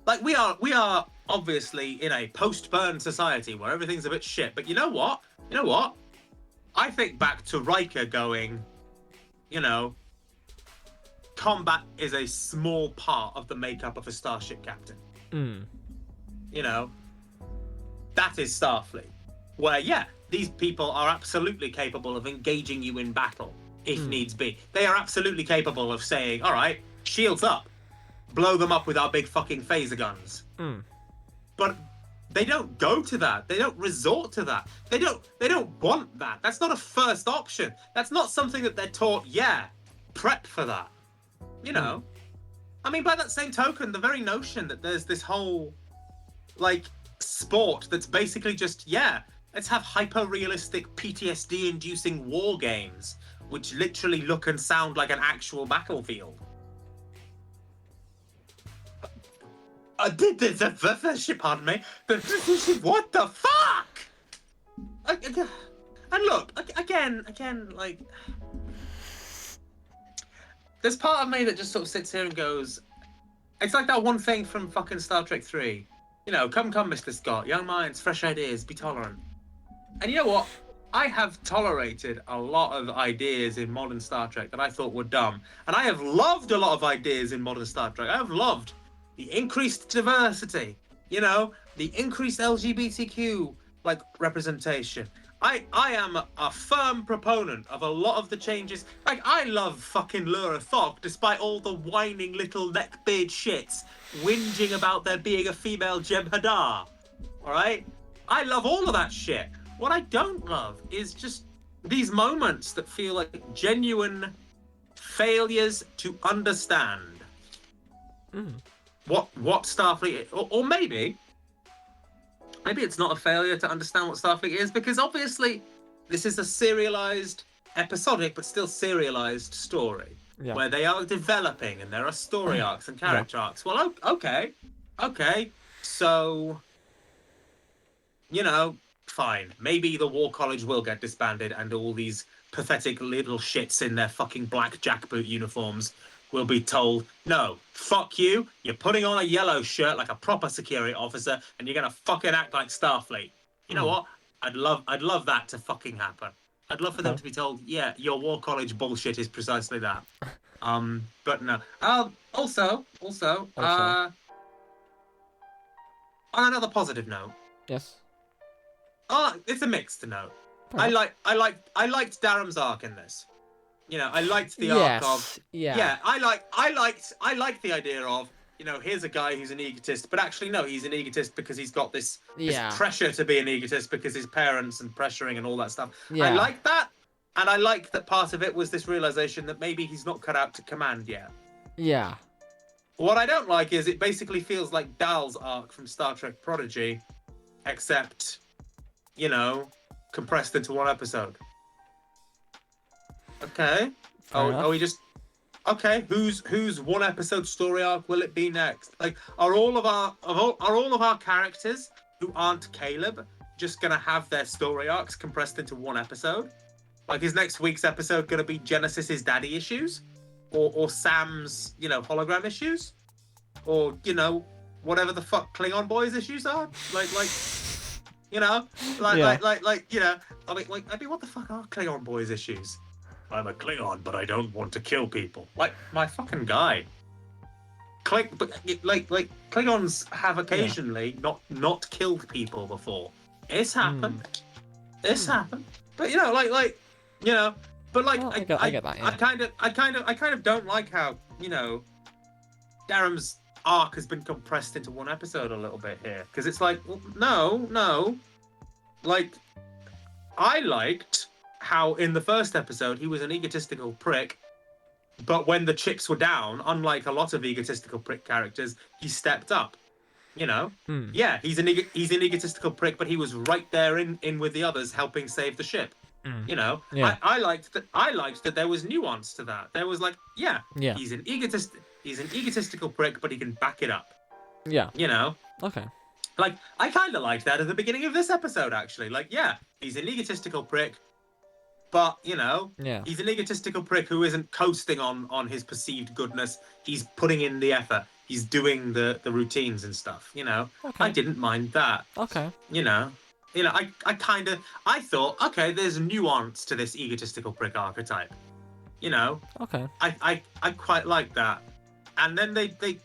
like we are obviously in a post-burn society where everything's a bit shit. But you know what? I think back to Riker going, combat is a small part of the makeup of a starship captain. That is Starfleet. Where, these people are absolutely capable of engaging you in battle if needs be. They are absolutely capable of saying, all right, shields up, blow them up with our big fucking phaser guns. But they don't go to that. They don't resort to that. They don't want that. That's not a first option. That's not something that they're taught, prep for that. I mean, by that same token, the very notion that there's this whole, sport that's basically just, let's have hyper-realistic PTSD-inducing war games, which literally look and sound like an actual battlefield. Pardon me. What the fuck? And look, again, there's part of me that just sort of sits here and goes, it's like that one thing from fucking Star Trek 3. Come, Mr. Scott, young minds, fresh ideas, be tolerant. And you know what? I have tolerated a lot of ideas in modern Star Trek that I thought were dumb. And I have loved a lot of ideas in modern Star Trek. I have loved the increased diversity, the increased LGBTQ, representation. I am a firm proponent of a lot of the changes. I love fucking Lura Thok, despite all the whining little neckbeard shits whinging about there being a female Jem'Hadar. Alright? I love all of that shit. What I don't love is just these moments that feel like genuine failures to understand what Starfleet is. Or maybe it's not a failure to understand what Starfleet is, because obviously this is a serialized, episodic, but still serialized story where they are developing and there are story arcs and character arcs. Well, okay. So, fine. Maybe the War College will get disbanded and all these pathetic little shits in their fucking black jackboot uniforms will be told, no, fuck you, you're putting on a yellow shirt like a proper security officer and you're gonna fucking act like Starfleet. You know what? I'd love that to fucking happen. I'd love for them to be told, your War College bullshit is precisely that. But no. Also, on another positive note. Yes. It's a mixed note. I liked Darum's arc in this. I liked the arc of I liked the idea of here's a guy who's an egotist, but actually no, he's an egotist because he's got this pressure to be an egotist because his parents and pressuring and all that stuff. I like that, and I like that part of it was this realization that maybe he's not cut out to command yet. Yeah. What I don't like is it basically feels like Dal's arc from Star Trek Prodigy, except compressed into one episode. Okay. Are we just okay? Whose one episode story arc will it be next? Are all of our characters who aren't Caleb just gonna have their story arcs compressed into one episode? Is next week's episode gonna be Genesis's daddy issues, or Sam's hologram issues, or whatever the fuck Klingon boys issues are? I mean, what the fuck are Klingon boys issues? I'm a Klingon, but I don't want to kill people. My fucking guy. Klingons have occasionally not killed people before. It's happened. It's happened. But I get that. I kind of don't like how Darum's arc has been compressed into one episode a little bit here, because it's no. I liked how in the first episode he was an egotistical prick, but when the chips were down, unlike a lot of egotistical prick characters, he stepped up. Yeah, he's an egotistical prick, but he was right there in with the others, helping save the ship. I liked that there was nuance to that. There was he's an egotist. He's an egotistical prick, but he can back it up. Yeah. You know? Okay. Like, I kind of liked that at the beginning of this episode, actually. Like, yeah, he's an egotistical prick, but, you know, Yeah. he's an egotistical prick who isn't coasting on his perceived goodness. He's putting in the effort. He's doing the routines and stuff, you know? Okay. I didn't mind that. Okay. You know, I thought, okay, there's nuance to this egotistical prick archetype. You know, Okay. I quite like that. And then they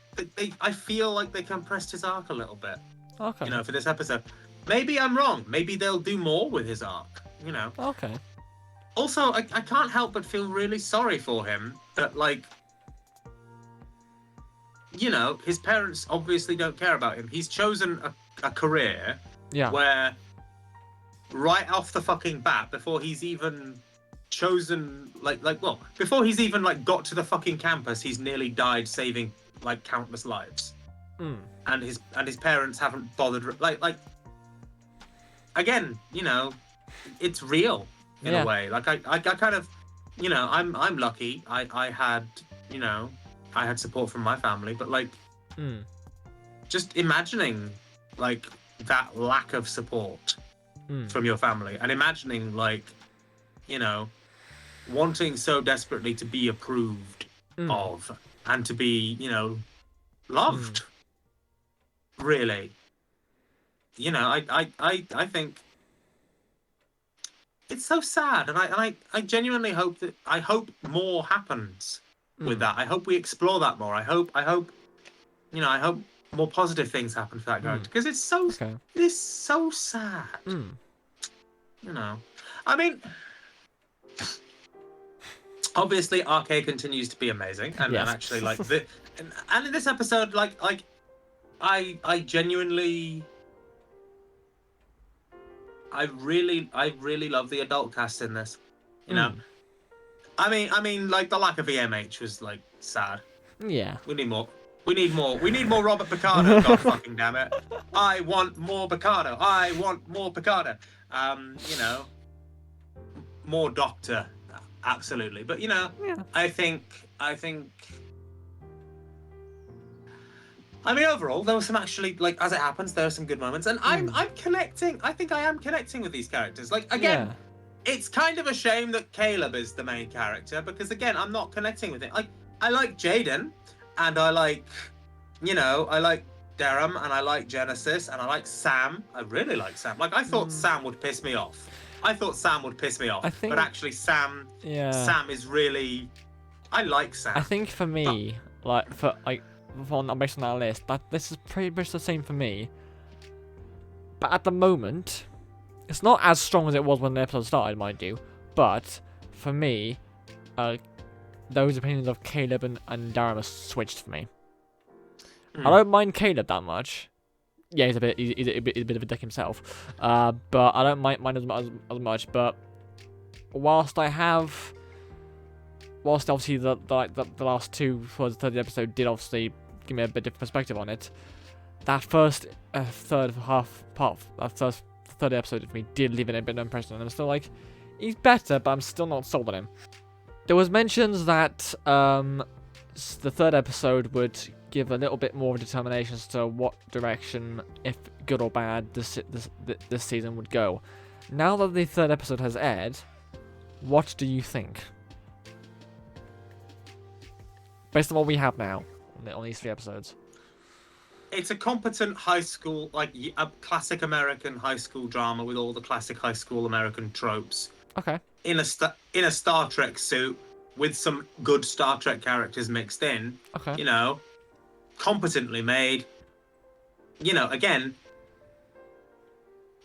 I feel like they compressed his arc a little bit. Okay. You know, for this episode. Maybe I'm wrong. Maybe they'll do more with his arc. You know. Okay. Also, I can't help but feel really sorry for him that, like, you know, his parents obviously don't care about him. He's chosen a career where right off the fucking bat, before he's even chosen, before he's even, like, got to the fucking campus, he's nearly died saving, like, countless lives. And his parents haven't bothered, like, again, you know, it's real in a way. Like, I kind of, you know, I'm lucky. I had, you know, I had support from my family, but, like, just imagining, like, that lack of support from your family, and imagining, like, you know, wanting so desperately to be approved of and to be, you know, loved. Really, you know, I think it's so sad, and I genuinely hope more happens with that. I hope we explore that more. I hope you know, I hope more positive things happen for that character, because it's so sad. You know, I mean, obviously RK continues to be amazing, and actually, like, and in this episode, like I genuinely, I really love the adult cast in this. You know, I mean, like, the lack of EMH was, like, sad. Yeah. We need more. We need more Robert Picardo. God fucking damn it! I want more Picardo. I want more Picardo. You know, more Doctor. Absolutely, but, you know, I think. I mean, overall, there was some, actually, like, as it happens, there are some good moments, and I'm connecting. I think I am connecting with these characters. Like, again, it's kind of a shame that Caleb is the main character, because, again, I'm not connecting with it. Like, I like Jaden, and I like, you know, I like Durham, and I like Genesis, and I like Sam. I really like Sam. Like, I thought Sam would piss me off. But actually, Sam is really. I like Sam. I think for me, based on that list, this is pretty much the same for me. But at the moment, it's not as strong as it was when the episode started, mind you. But for me, those opinions of Caleb and Darren are switched for me. I don't mind Caleb that much. Yeah, he's a bit of a dick himself. But I don't mind as much. But whilst obviously the last two for the third episode did obviously give me a bit different perspective on it, that first third episode of me did leave a bit of an impression, and I'm still like, he's better, but I'm still not sold on him. There was mentions that the third episode would give a little bit more determination as to what direction, if good or bad, this season would go. Now that the third episode has aired, what do you think? Based on what we have now on these 3 episodes. It's a competent high school, like, a classic American high school drama with all the classic high school American tropes. Okay. In a Star Trek suit with some good Star Trek characters mixed in. Okay. You know, competently made. You know, again,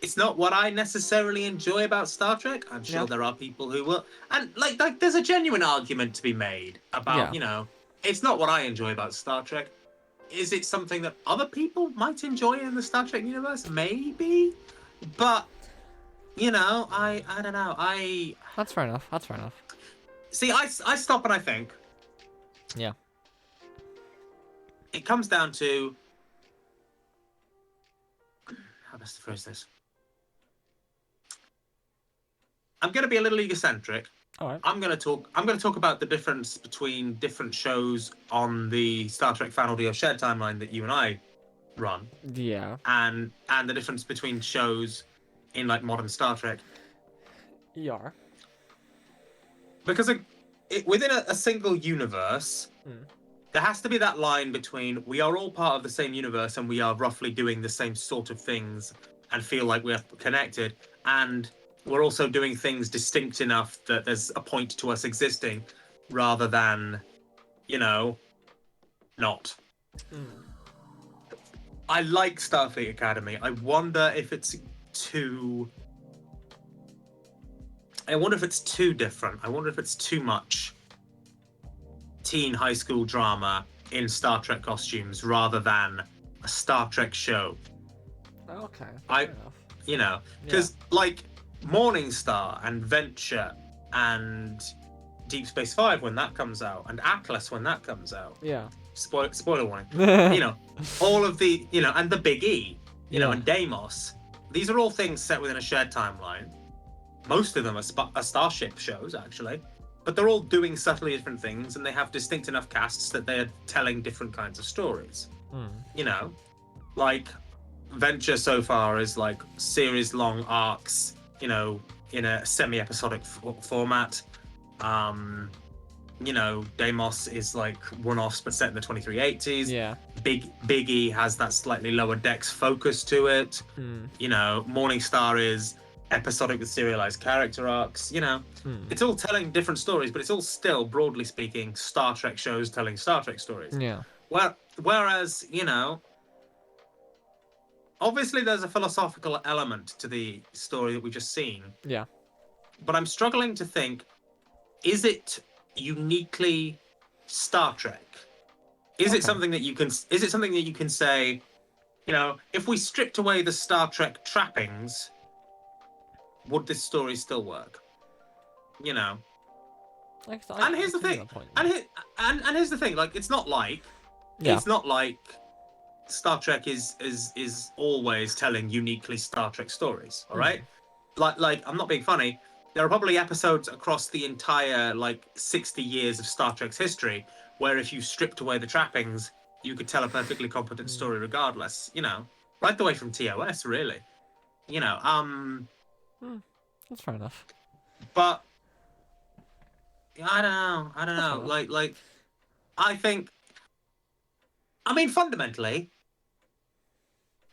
it's not what I necessarily enjoy about Star Trek. I'm sure there are people who will, and like there's a genuine argument to be made about, you know, it's not what I enjoy about Star Trek. Is it something that other people might enjoy in the Star Trek universe? Maybe, but, you know, I don't know. That's fair enough. See, I stop and I think. Yeah. It comes down to, how best to phrase this? I'm going to be a little egocentric. All right. I'm gonna talk about the difference between different shows on the Star Trek Fan Audio shared timeline that you and I run, Yeah. and the difference between shows in like modern Star Trek. Yeah. Because within a single universe, Mm. there has to be that line between we are all part of the same universe and we are roughly doing the same sort of things and feel like we're connected, and we're also doing things distinct enough that there's a point to us existing, rather than, not. Mm. I like Starfleet Academy. I wonder if it's too different. I wonder if it's too much teen high school drama in Star Trek costumes rather than a Star Trek show. Okay. I- Fair enough. Because like Morning Star and Venture and Deep Space Five when that comes out, and Atlas when that comes out. Yeah. Spoiler warning. All of the and the Big E, and Deimos. These are all things set within a shared timeline. Most of them are Starship shows, actually, but they're all doing subtly different things, and they have distinct enough casts that they're telling different kinds of stories. Mm. Like Venture so far is like series-long arcs, in a semi-episodic format. Deimos is like one-offs but set in the 2380s. Yeah. Big E has that slightly lower decks focus to it. Mm. Morning Star is episodic with serialized character arcs. Mm. It's all telling different stories, but it's all still, broadly speaking, Star Trek shows telling Star Trek stories. Yeah. Whereas, obviously there's a philosophical element to the story that we've just seen. Yeah. But I'm struggling to think, is it uniquely Star Trek? Is it something that you can say, if we stripped away the Star Trek trappings, would this story still work? And here's the thing. And here's the thing. Like, it's not like Star Trek is always telling uniquely Star Trek stories. All right. Like I'm not being funny. There are probably episodes across the entire 60 years of Star Trek's history where if you stripped away the trappings, you could tell a perfectly competent story regardless. Right the way from TOS, really. That's fair enough. But I don't know. Like I think. I mean, fundamentally,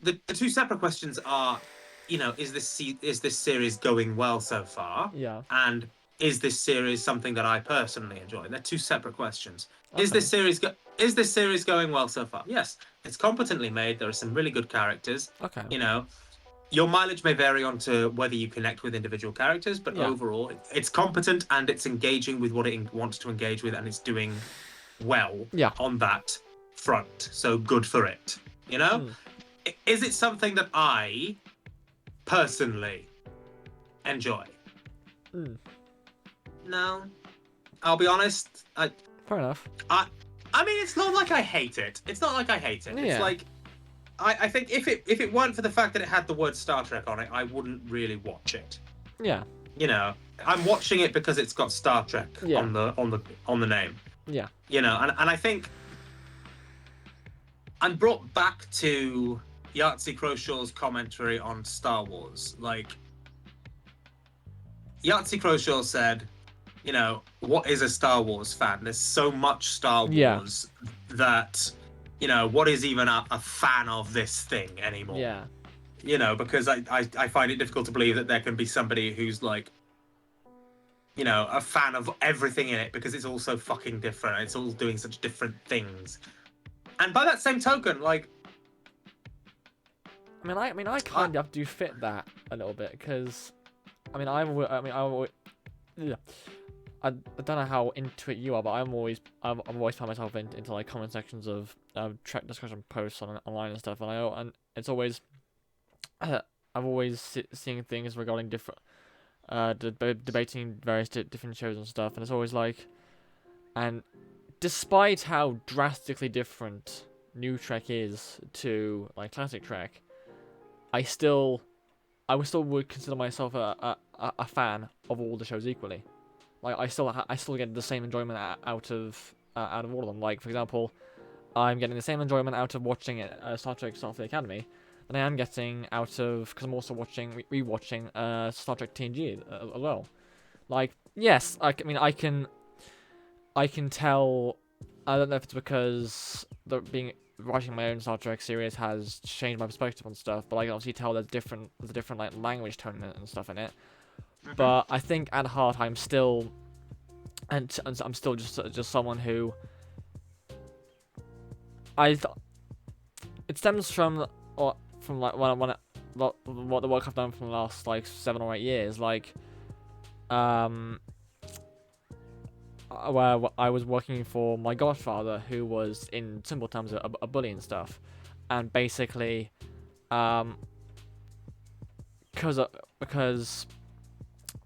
the two separate questions are, is this series going well so far? Yeah. And is this series something that I personally enjoy? They're two separate questions. Okay. Is this series going well so far? Yes, it's competently made. There are some really good characters. Okay. Your mileage may vary on to whether you connect with individual characters, but overall, it's competent and it's engaging with what it wants to engage with, and it's doing well on that front. So good for it. Is it something that I personally enjoy? No, I'll be honest. Fair enough. I mean, it's not like I hate it. It's like I think if it weren't for the fact that it had the word Star Trek on it, I wouldn't really watch it. Yeah. I'm watching it because it's got Star Trek on the name. Yeah. And I think I'm brought back to Yahtzee Crowshaw's commentary on Star Wars. Like, Yahtzee Crowshaw said, what is a Star Wars fan? There's so much Star Wars that, what is even a fan of this thing anymore? Yeah. Because I find it difficult to believe that there can be somebody who's like, a fan of everything in it because it's all so fucking different. It's all doing such different things. And by that same token, like, I mean, I kind of do fit that a little bit because, I don't know how into it you are, but I've always found myself into like comment sections of Trek discussion posts online and stuff, and it's always I've always seen things regarding different debating various different shows and stuff, and it's always like, and despite how drastically different new Trek is to like classic Trek, I still would consider myself a fan of all the shows equally. like I still get the same enjoyment out of all of them. Like for example, I'm getting the same enjoyment out of watching it, Star Trek Starfleet Academy than I am getting out of, because I'm also rewatching Star Trek TNG as well. Like yes, I mean I can tell. I don't know if it's because writing my own Star Trek series has changed my perspective on stuff, but I can obviously tell there's a different like language tone and stuff in it. But I think at heart I'm still, and I'm still just someone who it stems from like what the work I've done from the last like 7 or 8 years, like where I was working for my godfather, who was in simple terms a bully and stuff, and basically because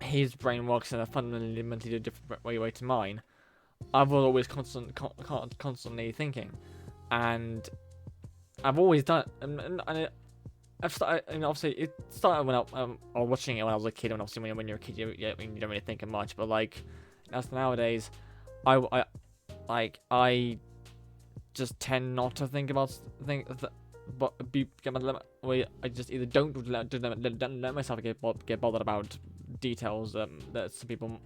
his brain works in a fundamentally different way to mine, I was always constantly thinking, and I've always done, and I've started. I mean, obviously, it started when I was watching it when I was a kid. And obviously, when you're a kid, you don't really think of much. But like, as nowadays, I just tend not to think about but I just either don't let myself get bothered about details that some people,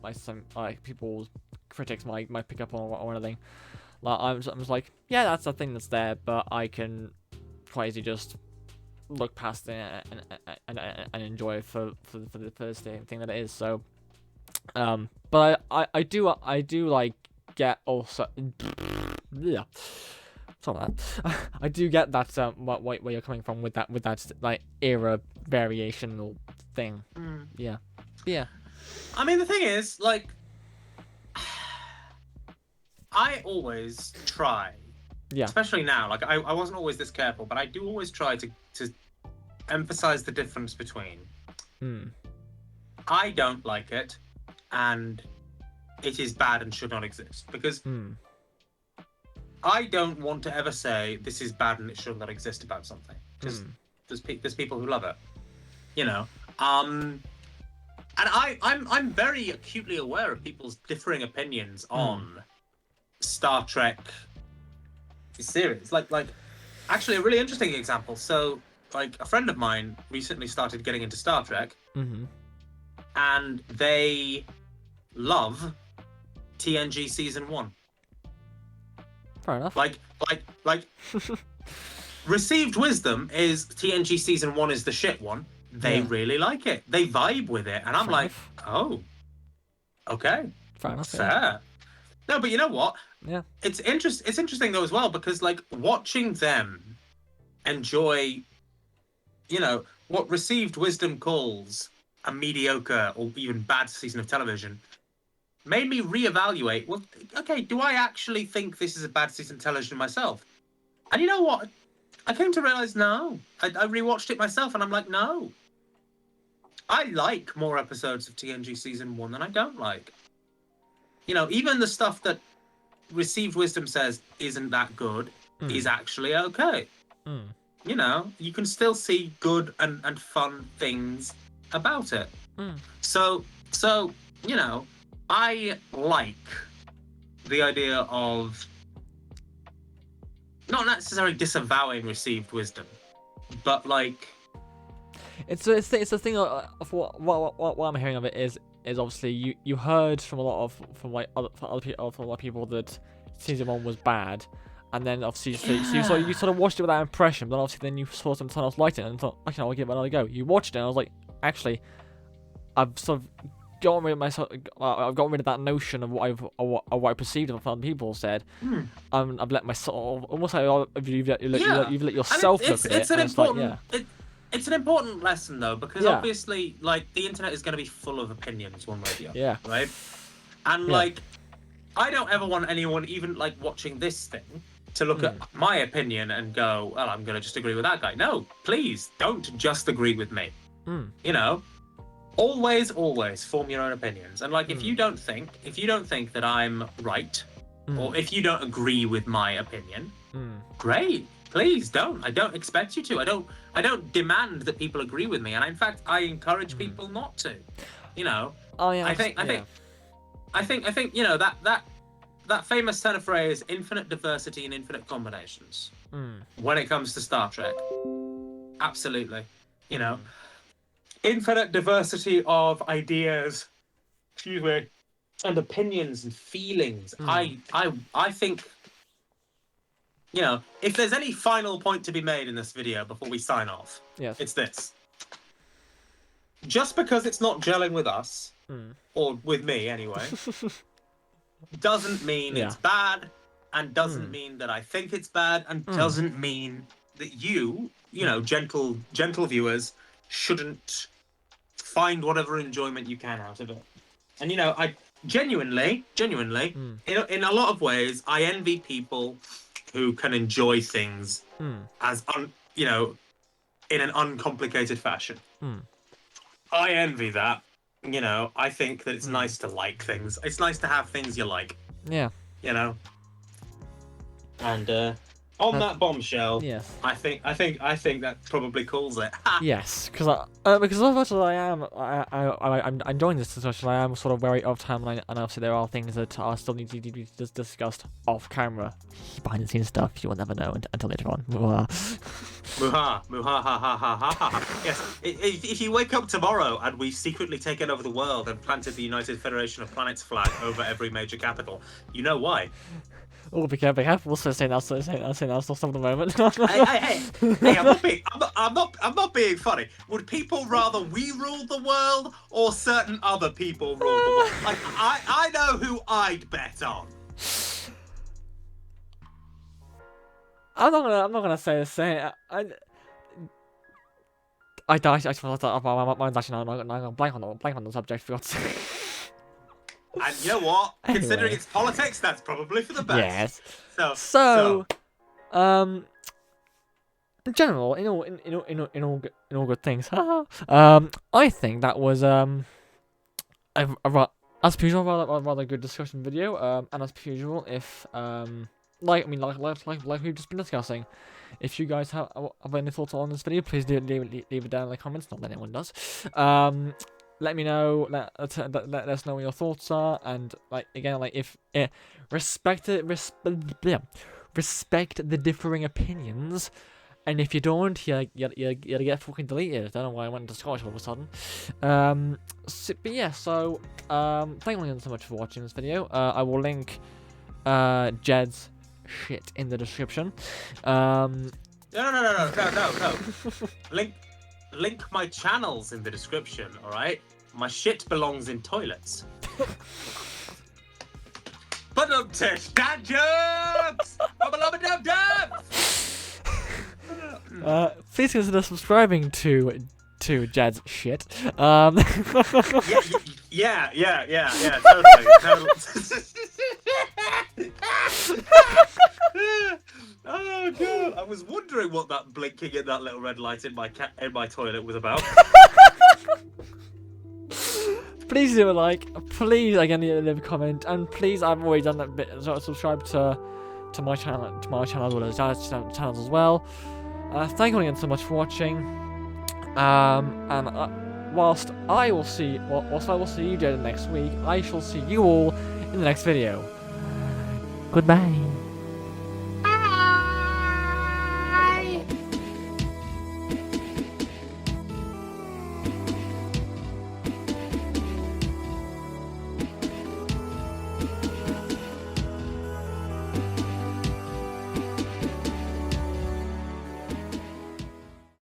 people's critics might pick up on or anything. Like I'm just like, yeah, that's a thing that's there, but I can quite easily just look past it and enjoy it for the first thing that it is. So, but I do like get also, yeah. Something like that. I do get that where you're coming from with that like era variational thing. Yeah. I mean, the thing is, like, I always try. Yeah. Especially now, like I wasn't always this careful, but I do always try to emphasize the difference between I don't like it and it is bad and should not exist, because I don't want to ever say this is bad and it should not exist about something, because there's people who love it, you know. And I'm very acutely aware of people's differing opinions on Star Trek series. Like actually a really interesting example. So like a friend of mine recently started getting into Star Trek, and they love TNG season 1. Fair enough. Like Received Wisdom is TNG season 1 is the shit one. They really like it. They vibe with it, and I'm Fair like, enough. oh, okay, Fair enough. fair. Yeah. No, but you know what? Yeah. It's interesting though as well, because like watching them enjoy, you know, what Received Wisdom calls a mediocre or even bad season of television, made me reevaluate, well, okay, do I actually think this is a bad season of television myself? And you know what? I came to realize no. I rewatched it myself and I'm like, no. I like more episodes of TNG season 1 than I don't like. You know, even the stuff that Received Wisdom says isn't that good is actually okay. You know, you can still see good and fun things about it. So, you know, I like the idea of not necessarily disavowing Received Wisdom, but like It's a thing of what I'm hearing of it is obviously you heard from a lot of people that season 1 was bad, and then obviously so you sort of watched it with that impression, but obviously then you saw someone else liked it and thought, okay, I'll give it another go. You watched it and I was like, actually, I've sort of gotten rid of myself. I've gotten rid of that notion of what I perceived of what other people said. I've let myself almost like you've let yourself look at it. It's an important lesson though, because obviously, like, the internet is going to be full of opinions one way or the other. Yeah. Right. And like, I don't ever want anyone, even like watching this thing, to look at my opinion and go, well, I'm going to just agree with that guy. No, please don't just agree with me. You know. Always form your own opinions. And like, if you don't think that I'm right, or if you don't agree with my opinion, great. Please don't. I don't expect you to. I don't demand that people agree with me. And in fact, I encourage people not to. You know. Oh yeah. I think that famous turn of phrase, infinite diversity and infinite combinations. When it comes to Star Trek, absolutely, infinite diversity of ideas, excuse me, and opinions and feelings. I think, if there's any final point to be made in this video before we sign off, it's this. Just because it's not gelling with us, or with me anyway, doesn't mean it's bad, and doesn't mean that I think it's bad, and doesn't mean that you gentle viewers, shouldn't find whatever enjoyment you can out of it. And I genuinely, in a lot of ways, I envy people who can enjoy things as in an uncomplicated fashion. I envy that. I think that it's nice to like things. It's nice to have things you like. Yeah. And on that bombshell, yes, I think that probably calls it. Yes, because as much as I'm enjoying this discussion, I am sort of wary of time, and obviously there are things that are still need to be discussed off camera, behind the scenes stuff. You will never know until later on. Muha, muha, ha, ha, ha, ha, ha. Yes, if you wake up tomorrow and we've secretly taken over the world and planted the United Federation of Planets flag over every major capital, you know why. Oh, be careful. Also, saying that's not some of the moment. hey! I'm not being funny. Would people rather we rule the world or certain other people rule the world? Like, I know who I'd bet on. I'm not gonna say the same. I died. I suppose my mind's actually not gonna blank on the subject. For God's sake. And you know what? Anyway. Considering it's politics, that's probably for the best. Yes. So, in general, in all good things. I think that was as per usual, rather good discussion video. And as per usual, if like we've just been discussing, if you guys have any thoughts on this video, please do leave it down in the comments. Not that anyone does. Let me know. Let us know what your thoughts are, and if respect the differing opinions, and if you don't, you get fucking deleted. I don't know why I went into Scottish all of a sudden. But yeah, so thank you so much for watching this video. I will link Jed's shit in the description. No. Link my channels in the description, alright? My shit belongs in toilets. But don't touch that jokes! Please consider subscribing to Jed's shit. Yeah, totally. Oh god, I was wondering what that blinking in that little red light in my toilet was about. Please do a like, please again leave a comment, and please, I've already done that bit, so subscribe to my channel as well as Jaz's channels as well. Thank you again so much for watching. And whilst I will see you Jed next week, I shall see you all in the next video. Goodbye.